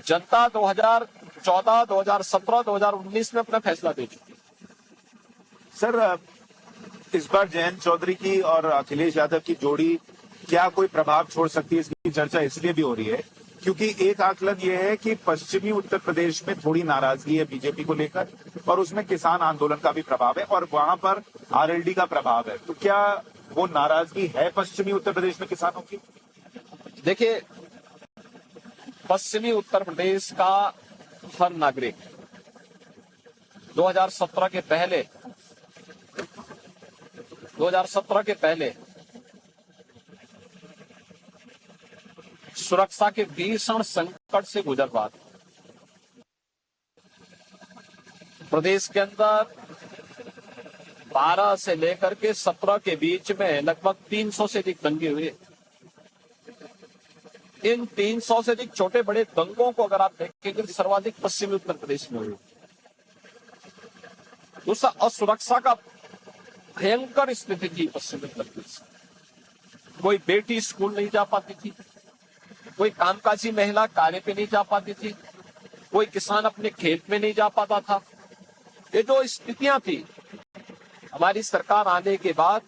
जनता 2014, 2017, 2019 में अपना फैसला दे चुकी है। सर, इस बार जयंत चौधरी की और अखिलेश यादव की जोड़ी क्या कोई प्रभाव छोड़ सकती है? इसकी चर्चा इसलिए भी हो रही है क्योंकि एक आकलन ये है कि पश्चिमी उत्तर प्रदेश में थोड़ी नाराजगी है बीजेपी को लेकर और उसमें किसान आंदोलन का भी प्रभाव है और वहां पर आरएलडी का प्रभाव है। तो क्या वो नाराजगी है पश्चिमी उत्तर प्रदेश में किसानों की? देखिए, पश्चिमी उत्तर प्रदेश का हर नागरिक 2017 के पहले सुरक्षा के भीषण संकट से गुजर रहा था। प्रदेश के अंदर 12 से लेकर के 17 के बीच में लगभग 300 से अधिक दंगे हुए। इन 300 से अधिक छोटे बड़े दंगों को अगर आप देखेंगे तो सर्वाधिक पश्चिमी उत्तर प्रदेश में हुए। दूसरा, असुरक्षा का भयंकर स्थिति थी पश्चिमी उत्तर प्रदेश। कोई बेटी स्कूल नहीं जा पाती थी, कोई कामकाजी महिला कार्य पे नहीं जा पाती थी, कोई किसान अपने खेत में नहीं जा पाता था। ये जो स्थितियां थी, हमारी सरकार आने के बाद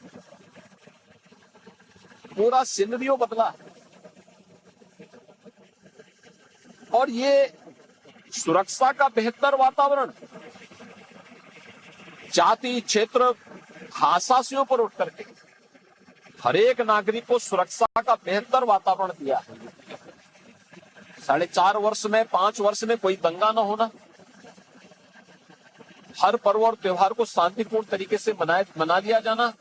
पूरा सिनेरियो बदला और ये सुरक्षा का बेहतर वातावरण जाति, क्षेत्र, भाषा से ऊपर उठ करके हर एक नागरिक को सुरक्षा का बेहतर वातावरण दिया है। 4.5 वर्ष में 5 वर्ष में कोई दंगा न होना, हर पर्व और त्योहार को शांतिपूर्ण तरीके से मना लिया जाना,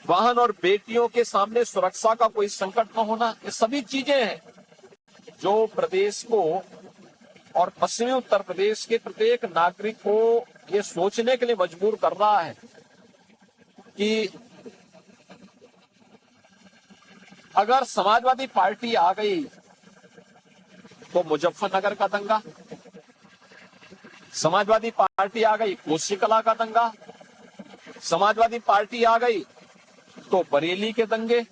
वाहन और बेटियों के सामने सुरक्षा का कोई संकट न होना, ये सभी चीजें हैं जो प्रदेश को और पश्चिमी उत्तर प्रदेश के प्रत्येक नागरिक को ये सोचने के लिए मजबूर कर रहा है कि अगर समाजवादी पार्टी आ गई तो मुजफ्फरनगर का दंगा, समाजवादी पार्टी आ गई कोसी कला का दंगा, समाजवादी पार्टी आ गई तो बरेली के दंगे,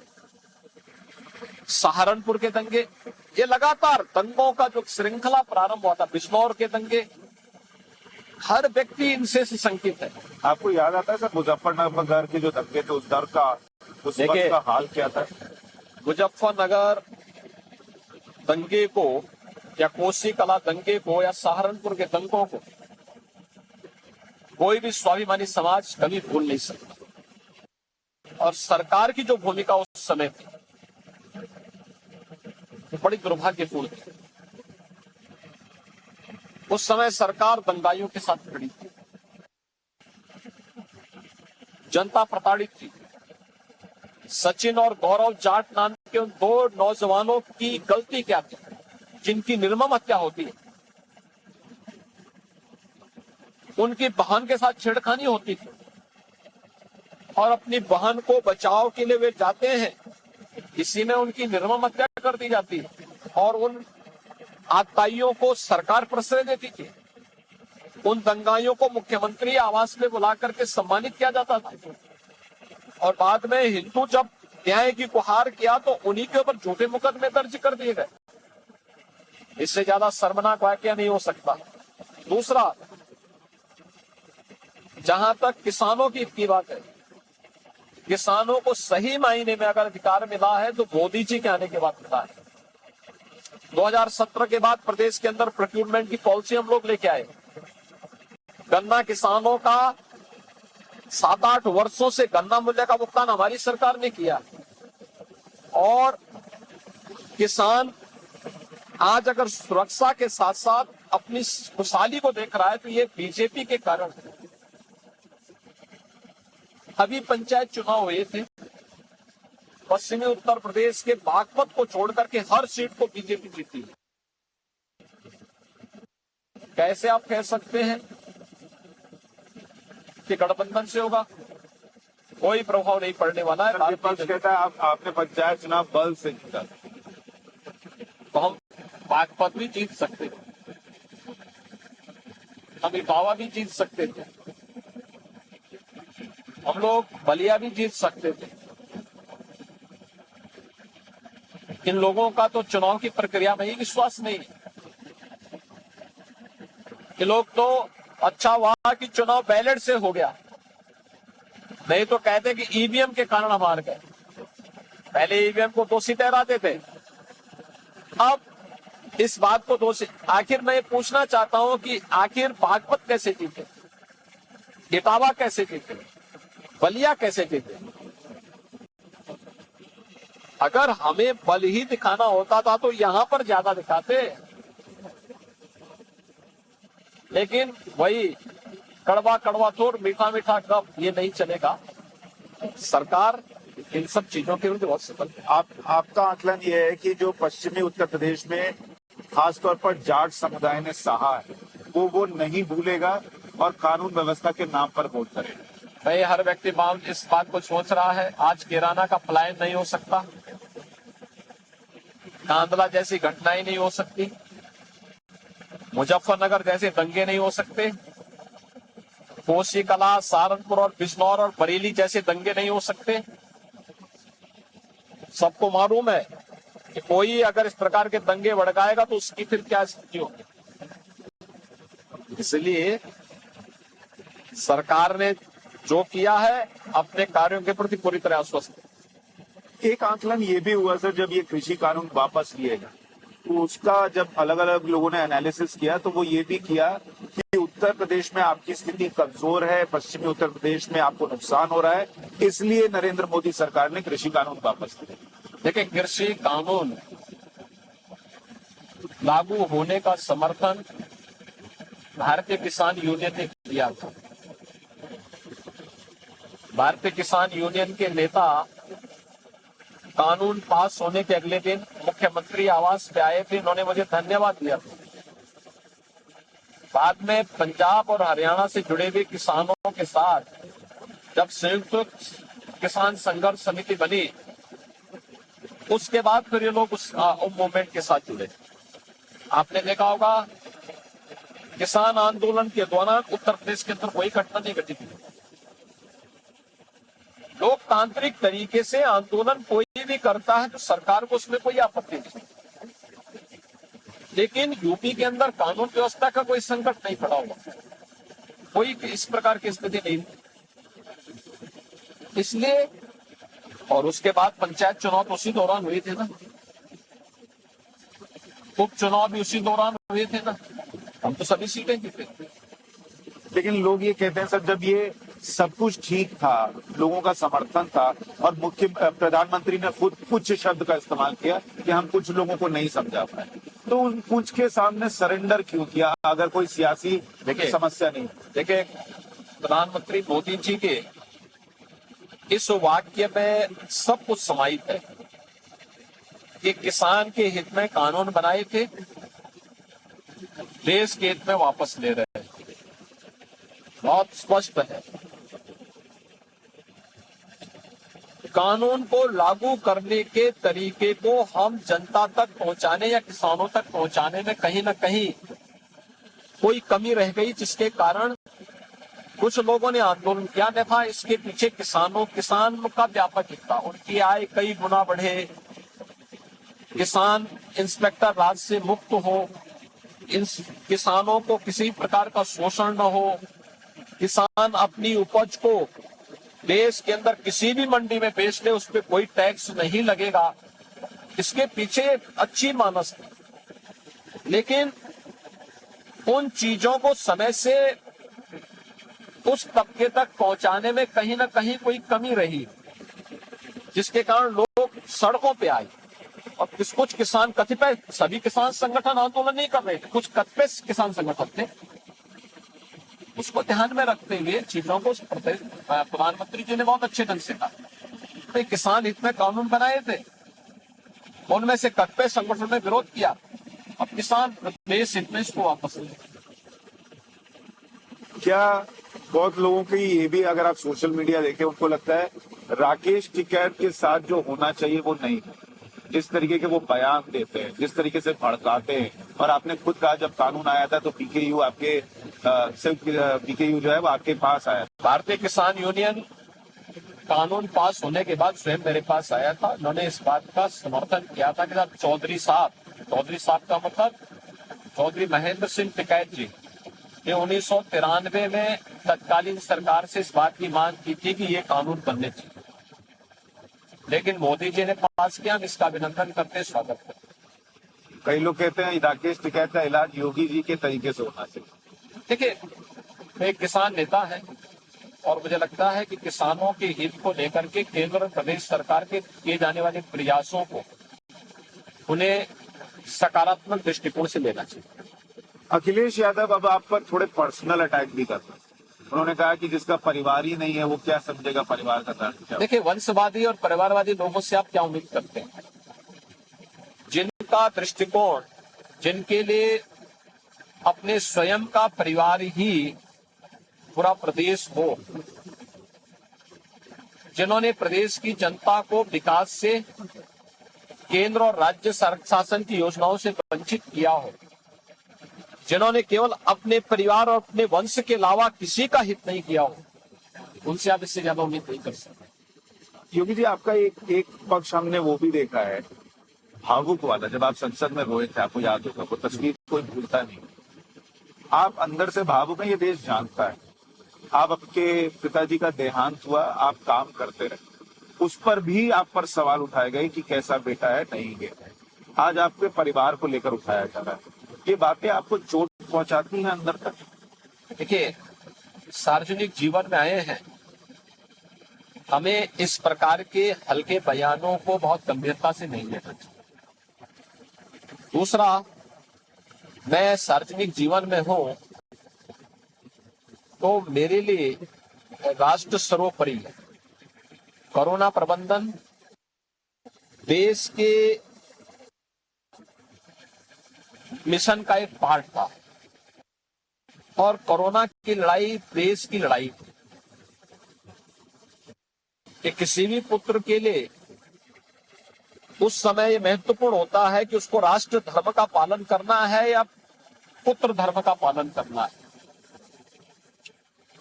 सहारनपुर के दंगे, ये लगातार दंगों का जो श्रृंखला प्रारंभ हुआ था, बिजनौर के दंगे, हर व्यक्ति इनसे संकित है। आपको याद आता है सर मुजफ्फरनगर के जो दंगे थे, उस दर का, उस वक्त का हाल क्या था? मुजफ्फरनगर दंगे को या कोसी कला दंगे को या सहारनपुर के दंगों को कोई भी स्वाभिमानी समाज कभी भूल नहीं सकता। और सरकार की जो भूमिका उस समय थी वो बड़ी दुर्भाग्यपूर्ण थी। उस समय सरकार दंगाइयों के साथ खड़ी थी, जनता प्रताड़ित थी। सचिन और गौरव जाट नाम के उन दो नौजवानों की गलती क्या थी जिनकी निर्मम हत्या होती है? उनकी बहन के साथ छेड़खानी होती थी और अपनी बहन को बचाव के लिए वे जाते हैं, इसी में उनकी निर्मम हत्या कर दी जाती है और उन आतताइयों को सरकार प्रश्रय देती थी। उन दंगाइयों को मुख्यमंत्री आवास में बुला करके सम्मानित किया जाता था और बाद में हिंदू जब न्याय की गुहार किया तो उन्हीं के ऊपर झूठे मुकदमे दर्ज कर दिए गए। इससे ज्यादा शर्मनाक वाकया नहीं हो सकता। दूसरा, जहां तक किसानों की बात है, किसानों को सही मायने में अगर अधिकार मिला है तो मोदी जी के आने के बाद मिला है। 2017 के बाद प्रदेश के अंदर प्रोक्यूरमेंट की पॉलिसी हम लोग लेके आए। गन्ना किसानों का 7-8 वर्षों से गन्ना मूल्य का भुगतान हमारी सरकार ने किया और किसान आज अगर सुरक्षा के साथ साथ अपनी खुशहाली को देख रहा है तो ये बीजेपी के कारण है। अभी पंचायत चुनाव हुए थे, पश्चिमी उत्तर प्रदेश के बागपत को छोड़कर के हर सीट को बीजेपी जीती है। कैसे आप कह सकते हैं कि गठबंधन से होगा? कोई प्रभाव नहीं पड़ने वाला है। विपक्ष कहता है आपने पंचायत चुनाव बल से जीता, तो हम बागपत भी जीत सकते थे, हम इटावा भी जीत सकते थे, हम लोग बलिया भी जीत सकते थे। इन लोगों का तो चुनाव की प्रक्रिया में ही विश्वास नहीं है। ये लोग तो अच्छा हुआ कि चुनाव बैलेट से हो गया, नहीं तो कहते कि ईवीएम के कारण हम हार गए। पहले ईवीएम को दोषी ठहराते थे, अब इस बात को दोषी। आखिर मैं ये पूछना चाहता हूं कि आखिर बागपत कैसे जीते, इटावा कैसे जीते, बलिया कैसे जीते? अगर हमें बल ही दिखाना होता था तो यहां पर ज्यादा दिखाते, लेकिन वही कड़वा कड़वा थोर मीठा मीठा कप, ये नहीं चलेगा। सरकार इन सब चीजों के विरुद्ध बहुत सफल है। आपका आकलन ये है कि जो पश्चिमी उत्तर प्रदेश में खासतौर पर जाट समुदाय ने सहा है वो नहीं भूलेगा और कानून व्यवस्था के नाम पर वोट करेगा। भाई हर व्यक्ति इस बात को सोच रहा है। आज कैराना का पलायन नहीं हो सकता, कांदला जैसी घटनाएं नहीं हो सकती, मुजफ्फरनगर जैसे दंगे नहीं हो सकते, कोसी कला, सहारनपुर और बिजनौर और बरेली जैसे दंगे नहीं हो सकते। सबको मालूम है कि कोई अगर इस प्रकार के दंगे भड़काएगा तो उसकी फिर क्या स्थिति होगी। इसलिए सरकार ने जो किया है अपने कार्यों के प्रति पूरी तरह आश्वस्त है। एक आकलन ये भी हुआ सर, जब ये कृषि कानून वापस लिए गए तो उसका जब अलग अलग लोगों ने एनालिसिस किया तो वो ये भी किया कि उत्तर प्रदेश में आपकी स्थिति कमजोर है, पश्चिमी उत्तर प्रदेश में आपको नुकसान हो रहा है, इसलिए नरेंद्र मोदी सरकार ने कृषि कानून वापस लिए। देखिए, कृषि कानून लागू होने का समर्थन भारतीय किसान यूनियन ने किया था। भारतीय किसान यूनियन के नेता कानून पास होने के अगले दिन मुख्यमंत्री आवास पे आए थे, उन्होंने मुझे धन्यवाद दिया था। बाद में पंजाब और हरियाणा से जुड़े हुए किसानों के साथ जब संयुक्त किसान संघर्ष समिति बनी, उसके बाद फिर ये लोग उस मूवमेंट के साथ जुड़े। आपने देखा होगा किसान आंदोलन के दौरान उत्तर प्रदेश के अंदर कोई घटना नहीं घटी थी। लोकतांत्रिक तरीके से आंदोलन कोई भी करता है तो सरकार को उसमें कोई आपत्ति नहीं, लेकिन यूपी के अंदर कानून व्यवस्था का कोई संकट नहीं खड़ा हुआ, कोई इस प्रकार की स्थिति नहीं। इसलिए और उसके बाद पंचायत चुनाव तो उसी दौरान हुए थे ना, उपचुनाव भी उसी दौरान हुए थे ना, हम तो सभी सीटें जीते। लेकिन लोग ये कहते हैं सर, जब ये सब कुछ ठीक था, लोगों का समर्थन था और मुख्य प्रधानमंत्री ने खुद कुछ शब्द का इस्तेमाल किया कि हम कुछ लोगों को नहीं समझा पाए, तो उन कुछ के सामने सरेंडर क्यों किया अगर कोई सियासी समस्या नहीं? देखिए, प्रधानमंत्री मोदी जी के इस वाक्य में सब कुछ समाहित है कि किसान के हित में कानून बनाए थे, देश के हित में वापस ले रहे हैं। बहुत स्पष्ट है। कानून को लागू करने के तरीके को हम जनता तक पहुंचाने या किसानों तक पहुंचाने में कहीं न कहीं कोई कमी रह गई, जिसके कारण कुछ लोगों ने आंदोलन किया। देखा, इसके पीछे किसान का व्यापक हिस्सा, उनकी आय कई गुना बढ़े, किसान इंस्पेक्टर राज से मुक्त हो, इन किसानों को किसी प्रकार का शोषण न हो, किसान अपनी उपज को देश के अंदर किसी भी मंडी में बेच ले, उस पर कोई टैक्स नहीं लगेगा। इसके पीछे अच्छी मानस थी, लेकिन उन चीजों को समय से उस तबके तक पहुंचाने में कहीं ना कहीं कोई कमी रही, जिसके कारण लोग सड़कों पे आए। और कुछ किसान, कतिपय, सभी किसान संगठन आंदोलन नहीं कर रहे थे, कुछ कतिपय किसान संगठन थे। उसको ध्यान में रखते हुए चीजों को प्रधानमंत्री जी ने बहुत अच्छे ढंग से कहा। तो किसान हित में कानून बनाए थे, उनमें से कतिपय संगठन ने विरोध किया। अब किसान देश हित में इसको वापस ले। क्या बहुत लोगों की ये भी, अगर आप सोशल मीडिया देखें, उनको लगता है राकेश टिकैत के साथ जो होना चाहिए वो नहीं है। जिस तरीके के वो बयान देते हैं, जिस तरीके से भड़काते हैं, और आपने खुद कहा जब कानून आया था तो पीकेयू आपके पीकेयू जो है वो आपके पास आया। भारतीय किसान यूनियन कानून पास होने के बाद स्वयं मेरे पास आया था। उन्होंने इस बात का समर्थन किया था कि चौधरी साहब का मतलब चौधरी महेंद्र सिंह टिकैत जी ने 1993 में तत्कालीन सरकार से इस बात की मांग की थी कि ये कानून बनने चाहिए, लेकिन मोदी जी ने पास किया। हम इसका अभिनंदन करते, स्वागत करते। कई लोग कहते हैं राकेश टिकैत का इलाज योगी जी के तरीके से होना चाहिए। देखिए, मैं एक किसान नेता है और मुझे लगता है कि किसानों के हित को लेकर के केंद्र और प्रदेश सरकार के किए जाने वाले प्रयासों को उन्हें सकारात्मक दृष्टिकोण से लेना चाहिए। अखिलेश यादव अब आप पर थोड़े पर्सनल अटैक भी करते हैं। उन्होंने कहा कि जिसका परिवार ही नहीं है वो क्या समझेगा परिवार का दर्द। देखिए, वंशवादी और परिवारवादी लोगों से आप क्या उम्मीद करते हैं? जिनका दृष्टिकोण, जिनके लिए अपने स्वयं का परिवार ही पूरा प्रदेश हो, जिन्होंने प्रदेश की जनता को विकास से, केंद्र और राज्य शासन की योजनाओं से वंचित किया हो, जिन्होंने केवल अपने परिवार और अपने वंश के अलावा किसी का हित नहीं किया हो, उनसे आप इससे ज्यादा उम्मीद नहीं कर सकते। योगी जी, आपका एक पक्ष हमने वो भी देखा है भावुक वाला, जब आप संसद में रोए थे, आपको याद होगा, वो तस्वीर कोई भूलता नहीं। आप अंदर से भावुक हैं, ये देश जानता है। आप आपके पिताजी का देहांत हुआ, आप काम करते रहे, उस पर भी आप पर सवाल उठाए गए कि कैसा बेटा है, नहीं गया। आज आपके परिवार को लेकर उठाया जा रहा है। ये बातें आपको चोट पहुंचाती हैं अंदर तक? देखिए, सार्वजनिक जीवन में आए हैं, हमें इस प्रकार के हल्के बयानों को बहुत गंभीरता से नहीं लेना चाहिए। दूसरा, मैं सार्वजनिक जीवन में हूं तो मेरे लिए राष्ट्र सर्वोपरि है। कोरोना प्रबंधन देश के मिशन का एक पार्ट था और कोरोना की लड़ाई देश की लड़ाई थी। कि किसी भी पुत्र के लिए उस समय ये महत्वपूर्ण होता है कि उसको राष्ट्र धर्म का पालन करना है या पुत्र धर्म का पालन करना है।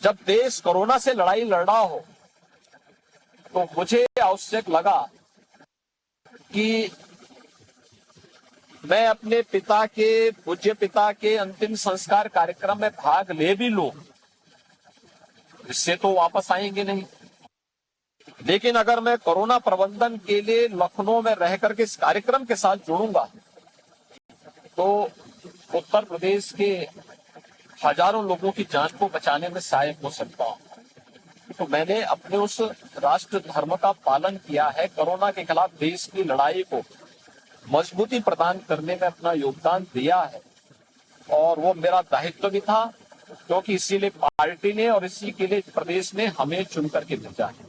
जब देश कोरोना से लड़ाई लड़ रहा हो तो मुझे आवश्यक लगा कि मैं अपने पिता के, पूज्य पिता के अंतिम संस्कार कार्यक्रम में भाग ले भी लूं, इससे तो वापस आएंगे नहीं। लेकिन अगर मैं कोरोना प्रबंधन के लिए लखनऊ में रह करके इस कार्यक्रम के साथ जुड़ूंगा तो उत्तर प्रदेश के हजारों लोगों की जान को बचाने में सहायक हो सकता हूं। तो मैंने अपने उस राष्ट्र धर्म का पालन किया है। कोरोना के खिलाफ देश की लड़ाई को मजबूती प्रदान करने में अपना योगदान दिया है और वो मेरा दायित्व भी था, क्योंकि इसीलिए पार्टी ने और इसी के लिए प्रदेश ने हमें चुन करके भेजा है।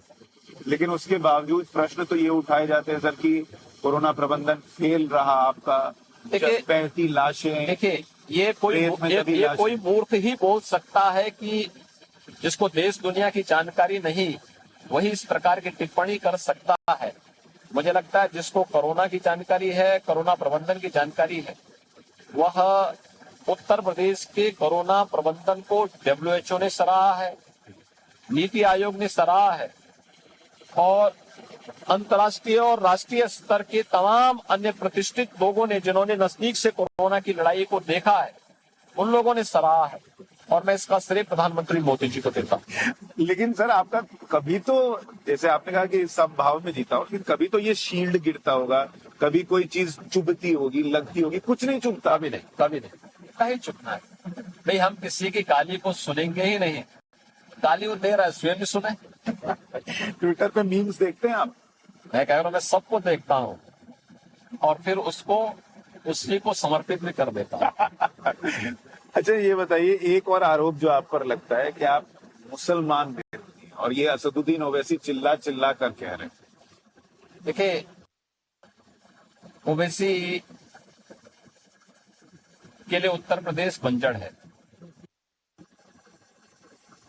लेकिन उसके बावजूद प्रश्न तो ये उठाए जाते हैं सर कि कोरोना प्रबंधन फेल रहा आपका। देखिए 35 लाशें। देखिए ये कोई मूर्ख ही बोल सकता है कि जिसको देश दुनिया की जानकारी नहीं, वही इस प्रकार की टिप्पणी कर सकता है। मुझे लगता है जिसको कोरोना की जानकारी है, कोरोना प्रबंधन की जानकारी है, वह उत्तर प्रदेश के कोरोना प्रबंधन को WHO ने सराहा है, नीति आयोग ने सराहा है और अंतर्राष्ट्रीय और राष्ट्रीय स्तर के तमाम अन्य प्रतिष्ठित लोगों ने, जिन्होंने नजदीक से कोरोना की लड़ाई को देखा है, उन लोगों ने सराहा है और मैं इसका श्रेय प्रधानमंत्री मोदी जी को देता हूँ। लेकिन सर आपका कभी तो, जैसे आपने कहा कि सब भाव में जीता हो, लेकिन कभी तो ये शील्ड गिरता होगा, कभी कोई चीज चुभती होगी, लगती होगी, कुछ नहीं चुभता। कभी नहीं कहीं चुभना है नहीं। हम किसी की गाली को सुनेंगे ही नहीं। गाली वो दे रहा है, स्वयं भी सुने। ट्विटर पे मीम्स देखते हैं आप? मैं कह रहा हूँ मैं सबको देखता हूँ और फिर उसी को समर्पित भी कर देता हूँ। अच्छा ये बताइए, एक और आरोप जो आप पर लगता है कि आप मुसलमान विरोधी हैं और ये असदुद्दीन ओवैसी चिल्ला कर कह रहे हैं। देखिए ओवैसी के लिए उत्तर प्रदेश बंजर है,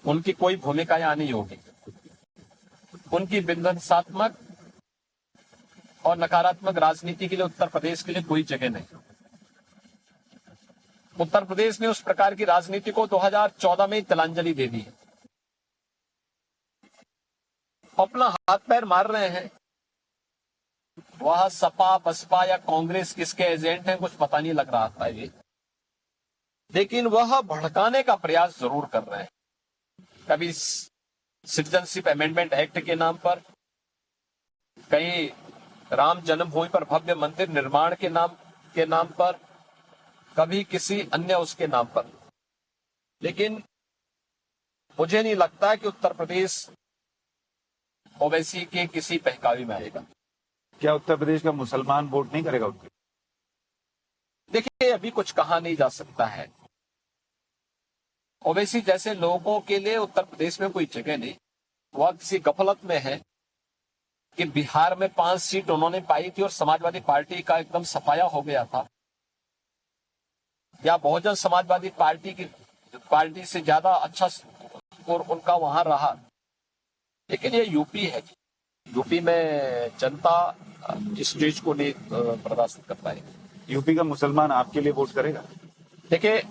उनकी कोई भूमिका यहाँ नहीं होगी। उनकी विध्वंसात्मक और नकारात्मक राजनीति के लिए उत्तर प्रदेश के लिए कोई जगह नहीं। उत्तर प्रदेश ने उस प्रकार की राजनीति को 2014 में तिलांजलि दे दी है। अपना हाथ पैर मार रहे हैं, वह सपा बसपा या कांग्रेस किसके एजेंट हैं कुछ पता नहीं लग रहा था ये, लेकिन वह भड़काने का प्रयास जरूर कर रहे हैं। कभी सिटीजनशिप अमेंडमेंट एक्ट के नाम पर, कहीं राम जन्मभूमि पर भव्य मंदिर निर्माण के नाम पर, कभी किसी अन्य उसके नाम पर। लेकिन मुझे नहीं लगता कि उत्तर प्रदेश ओवैसी के किसी बहकावे में आएगा। क्या उत्तर प्रदेश का मुसलमान वोट नहीं करेगा उनके? देखिए अभी कुछ कहा नहीं जा सकता है। ओवैसी जैसे लोगों के लिए उत्तर प्रदेश में कोई जगह नहीं। वह किसी गफलत में है कि बिहार में 5 सीट उन्होंने पाई थी और समाजवादी पार्टी का एकदम सफाया हो गया था, या बहुजन समाजवादी पार्टी से ज्यादा अच्छा स्कोर उनका वहां रहा। लेकिन ये यूपी है, यूपी में जनता इस चीज को नहीं बर्दाश्त कर पाएगी। यूपी का मुसलमान आपके लिए वोट करेगा? देखिए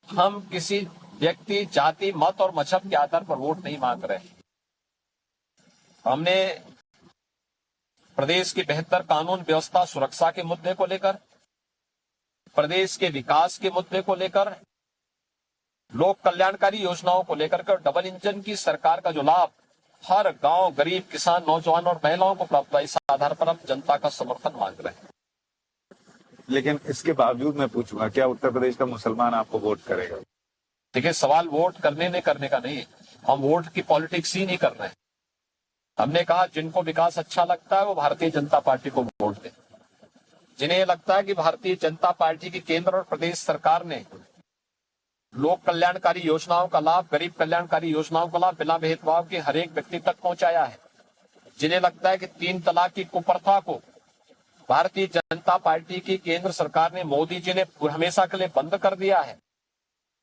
हम किसी व्यक्ति, जाति, मत और मजहब के आधार पर वोट नहीं मांग रहे। हमने प्रदेश की बेहतर कानून व्यवस्था सुरक्षा के मुद्दे को लेकर, प्रदेश के विकास के मुद्दे को लेकर, लोक कल्याणकारी योजनाओं को लेकर के डबल इंजन की सरकार का जो लाभ हर गांव, गरीब, किसान, नौजवान और महिलाओं को प्राप्त हुआ, इस आधार पर हम जनता का समर्थन मांग रहे हैं। लेकिन इसके बावजूद मैं पूछूंगा, क्या उत्तर प्रदेश का मुसलमान आपको वोट करेगा? देखिए सवाल वोट करने का नहीं, हम वोट की पॉलिटिक्स ही नहीं कर रहे हैं। हमने कहा जिनको विकास अच्छा लगता है वो भारतीय जनता पार्टी को वोट दें। जिन्हें लगता है कि भारतीय जनता पार्टी की केंद्र और प्रदेश सरकार ने लोक कल्याणकारी योजनाओं का लाभ, गरीब कल्याणकारी योजनाओं का लाभ बिना भेदभाव के हर एक व्यक्ति तक पहुंचाया है, जिन्हें लगता है कि 3 तलाक की कुप्रथा को भारतीय जनता पार्टी की केंद्र सरकार ने, मोदी जी ने हमेशा के लिए बंद कर दिया है,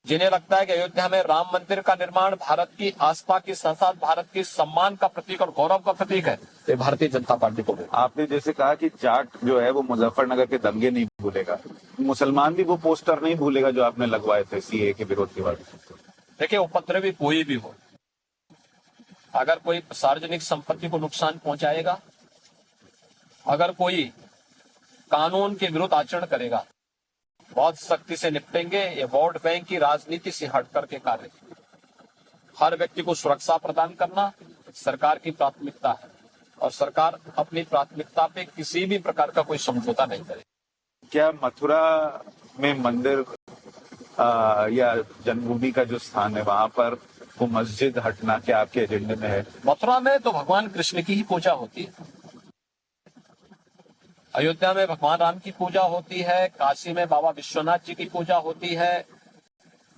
जिन्हें लगता है कि अयोध्या में राम मंदिर का निर्माण भारत की आस्था के साथ साथ भारत के सम्मान का प्रतीक और गौरव का प्रतीक है, ये भारतीय जनता पार्टी को। आपने जैसे कहा कि जाट जो है वो मुजफ्फरनगर के दंगे नहीं भूलेगा, मुसलमान भी वो पोस्टर नहीं भूलेगा जो आपने लगवाए थे सीए के विरोध के बाद। देखिए उपद्रवी कोई भी हो, अगर कोई सार्वजनिक संपत्ति को नुकसान पहुंचाएगा, अगर कोई कानून के विरुद्ध आचरण करेगा, बहुत सख्ती से निपटेंगे। ये वोट बैंक की राजनीति से हट करके कार्य, हर व्यक्ति को सुरक्षा प्रदान करना सरकार की प्राथमिकता है और सरकार अपनी प्राथमिकता पे किसी भी प्रकार का कोई समझौता नहीं करेगी। क्या मथुरा में मंदिर या जन्मभूमि का जो स्थान है वहां पर वो मस्जिद हटना क्या आपके एजेंडे में है? मथुरा में तो भगवान कृष्ण की ही पूजा होती है, अयोध्या में भगवान राम की पूजा होती है, काशी में बाबा विश्वनाथ जी की पूजा होती है,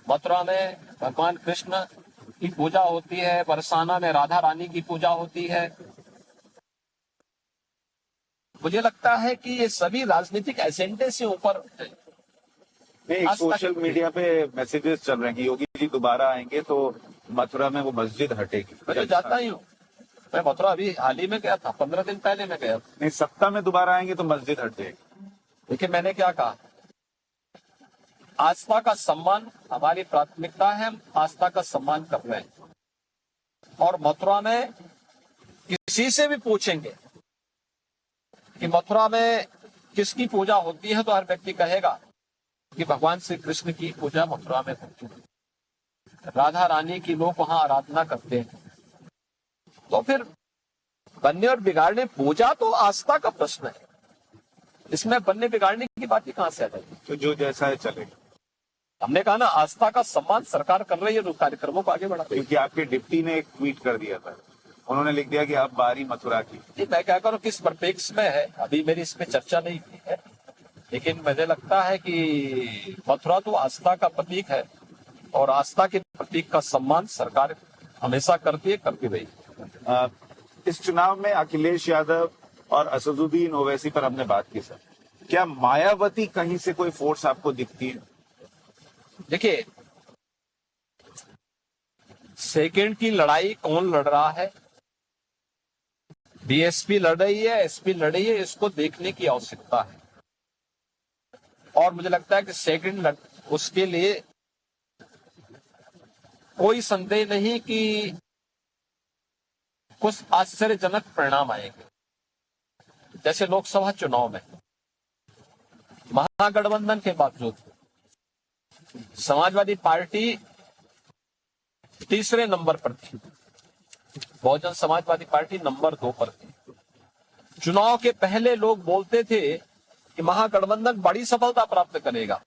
मथुरा में भगवान कृष्ण की पूजा होती है, बरसाना में राधा रानी की पूजा होती है। मुझे लगता है कि ये सभी राजनीतिक एजेंडे से ऊपर है। नहीं, सोशल मीडिया पे मैसेजेस चल रहे हैं कि योगी जी दोबारा आएंगे तो मथुरा में वो मस्जिद हटेगी। मैं तो जाता ही हूँ, मैं मथुरा अभी हाल ही में गया था, 15 दिन पहले मैं गया था। नहीं, सत्ता में दोबारा आएंगे तो मस्जिद हट जाएगी। देखिए मैंने क्या कहा, आस्था का सम्मान हमारी प्राथमिकता है, हम आस्था का सम्मान कर रहे हैं। और मथुरा में किसी से भी पूछेंगे कि मथुरा में किसकी पूजा होती है, तो हर व्यक्ति कहेगा कि भगवान श्री कृष्ण की पूजा मथुरा में होती है, राधा रानी की लोग वहां आराधना करते हैं। तो फिर बनने और बिगाड़ने, पूजा तो आस्था का प्रश्न है, इसमें बनने बिगाड़ने की बात ही कहां से आ जाएगी? तो जो जैसा है चलेगा। हमने कहा ना, आस्था का सम्मान सरकार कर रही है, तो कार्यक्रमों को आगे बढ़ा रही है। क्योंकि आपके डिप्टी ने एक ट्वीट कर दिया था, उन्होंने लिख दिया कि अब बारी मथुरा की। मैं क्या करूं, किस परिप्रेक्ष्य में है, अभी मेरी इसमें चर्चा नहीं हुई है, लेकिन मुझे लगता है कि मथुरा तो आस्था का प्रतीक है और आस्था के प्रतीक का सम्मान सरकार हमेशा करती है, करती रही। इस चुनाव में अखिलेश यादव और असदुद्दीन ओवैसी पर हमने बात की सर, क्या मायावती कहीं से कोई फोर्स आपको दिखती है? देखिए, सेकंड की लड़ाई कौन लड़ रहा है, बीएसपी लड़ रही है, एसपी लड़ रही है, इसको देखने की आवश्यकता है। और मुझे लगता है कि सेकंड उसके लिए कोई संदेह नहीं कि कुछ आश्चर्यजनक परिणाम आएंगे। जैसे लोकसभा चुनाव में महागठबंधन के बावजूद समाजवादी पार्टी तीसरे नंबर पर थी, बहुजन समाजवादी पार्टी नंबर 2 पर थी। चुनाव के पहले लोग बोलते थे कि महागठबंधन बड़ी सफलता प्राप्त करेगा।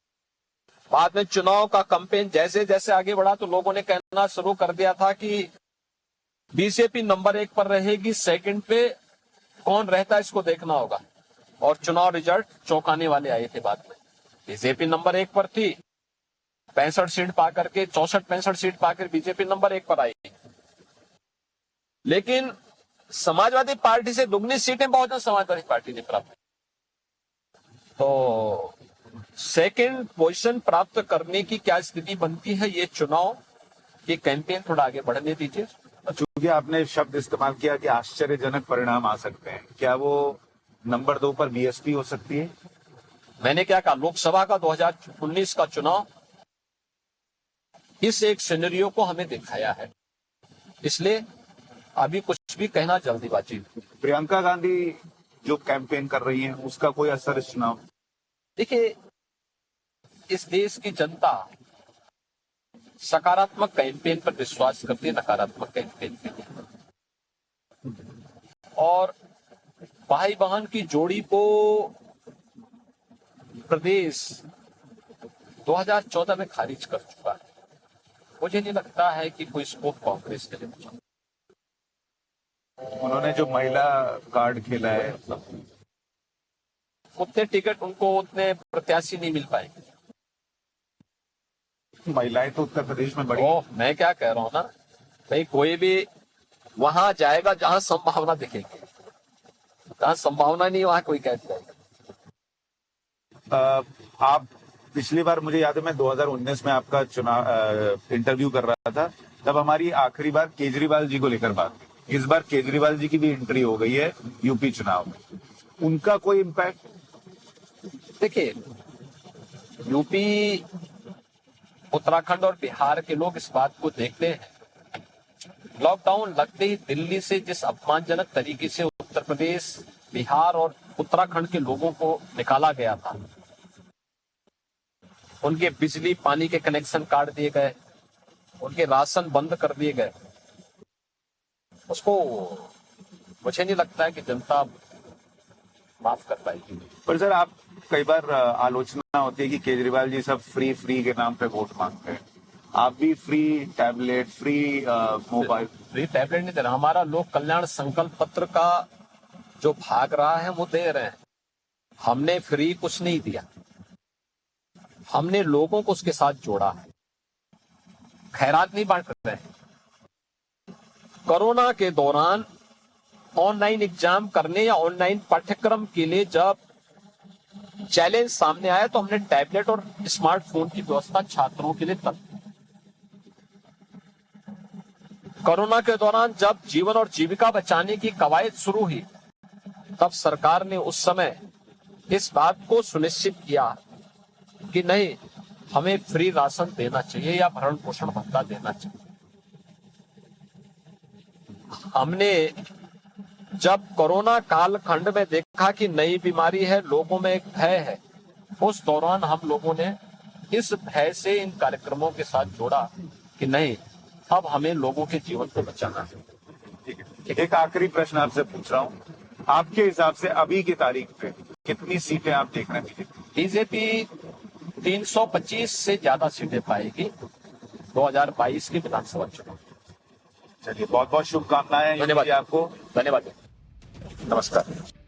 बाद में चुनाव का कैंपेन जैसे जैसे आगे बढ़ा तो लोगों ने कहना शुरू कर दिया था कि बीजेपी नंबर 1 पर रहेगी, सेकंड पे कौन रहता है इसको देखना होगा। और चुनाव रिजल्ट चौंकाने वाले आए थे बाद में। बीजेपी नंबर 1 पर थी, 65 सीट पाकर के 64-65 सीट पाकर बीजेपी नंबर 1 पर आई, लेकिन समाजवादी पार्टी से दुगनी सीटें बहुजन समाजवादी पार्टी ने प्राप्त। तो सेकंड पोजीशन प्राप्त करने की क्या स्थिति बनती है, ये चुनाव ये कैंपेन थोड़ा आगे बढ़ने दीजिए। चूंकि आपने शब्द इस्तेमाल किया कि आश्चर्यजनक परिणाम आ सकते हैं, क्या वो नंबर 2 पर बीएसपी हो सकती है? मैंने क्या कहा, लोकसभा का 2019 का चुनाव इस एक सिनेरियो को हमें दिखाया है, इसलिए अभी कुछ भी कहना जल्दीबाजी। प्रियंका गांधी जो कैंपेन कर रही हैं, उसका कोई असर इस चुनाव? देखिए, इस देश की जनता सकारात्मक कैंपेन पर विश्वास करती है, नकारात्मक कैंपेन पे नहीं। और भाई बहन की जोड़ी को प्रदेश 2014 में खारिज कर चुका है। मुझे नहीं लगता है कि कोई स्कोप कांग्रेस के लिए। उन्होंने जो महिला कार्ड खेला है, उतने टिकट उनको उतने प्रत्याशी नहीं मिल पाएंगे। महिलाएं तो उत्तर प्रदेश में बड़ी। मैं क्या कह रहा हूँ ना भाई, कोई भी वहां जाएगा जहां संभावना दिखेगी, जहां संभावना नहीं वहां कोई कैद जाएगा। आप पिछली बार, मुझे याद है, मैं 2019 में आपका चुनाव इंटरव्यू कर रहा था, तब हमारी आखिरी बार केजरीवाल जी को लेकर बात। इस बार केजरीवाल जी की भी एंट्री हो गई है यूपी चुनाव में, उनका कोई इम्पैक्ट? देखिए, यूपी, उत्तराखंड और बिहार के लोग इस बात को देखते हैं। लॉकडाउन लगते ही दिल्ली से जिस अपमानजनक तरीके से उत्तर प्रदेश, बिहार और उत्तराखंड के लोगों को निकाला गया था, उनके बिजली पानी के कनेक्शन काट दिए गए, उनके राशन बंद कर दिए गए, उसको मुझे नहीं लगता है कि जनता माफ कर पाएगी। पर सर, आप कई बार आलोचना होती है कि केजरीवाल जी सब फ्री के नाम पे वोट मांगते हैं, आप भी free tablet, free mobile? Free tablet नहीं दे रहा, हमारा लोक कल्याण संकल्प पत्र का जो भाग रहा है वो दे रहे हैं। हमने फ्री कुछ नहीं दिया, हमने लोगों को उसके साथ जोड़ा है। खैरात नहीं बांट रहे हैं। कोरोना के दौरान ऑनलाइन एग्जाम करने या ऑनलाइन पाठ्यक्रम के लिए जब चैलेंज सामने आया तो हमने टैबलेट और स्मार्टफोन की व्यवस्था छात्रों के लिए तब। कोरोना के दौरान जब जीवन और जीविका बचाने की कवायद शुरू हुई तब सरकार ने उस समय इस बात को सुनिश्चित किया कि नहीं, हमें फ्री राशन देना चाहिए या भरण पोषण भत्ता देना चाहिए। हमने जब कोरोना कालखंड में देखा कि नई बीमारी है, लोगों में एक भय है, उस दौरान हम लोगों ने इस भय से इन कार्यक्रमों के साथ जोड़ा कि नहीं, अब हमें लोगों के जीवन को बचाना है। ठीक है, एक आखिरी प्रश्न आपसे पूछ रहा हूँ, आपके हिसाब से अभी की तारीख पे कितनी सीटें आप देख रहे हैं? बीजेपी 325 से ज्यादा सीटें पाएगी 2022 के विधानसभा चुनाव। चलिए, बहुत बहुत शुभकामनाएं। धन्यवाद आपको। धन्यवाद, नमस्कार।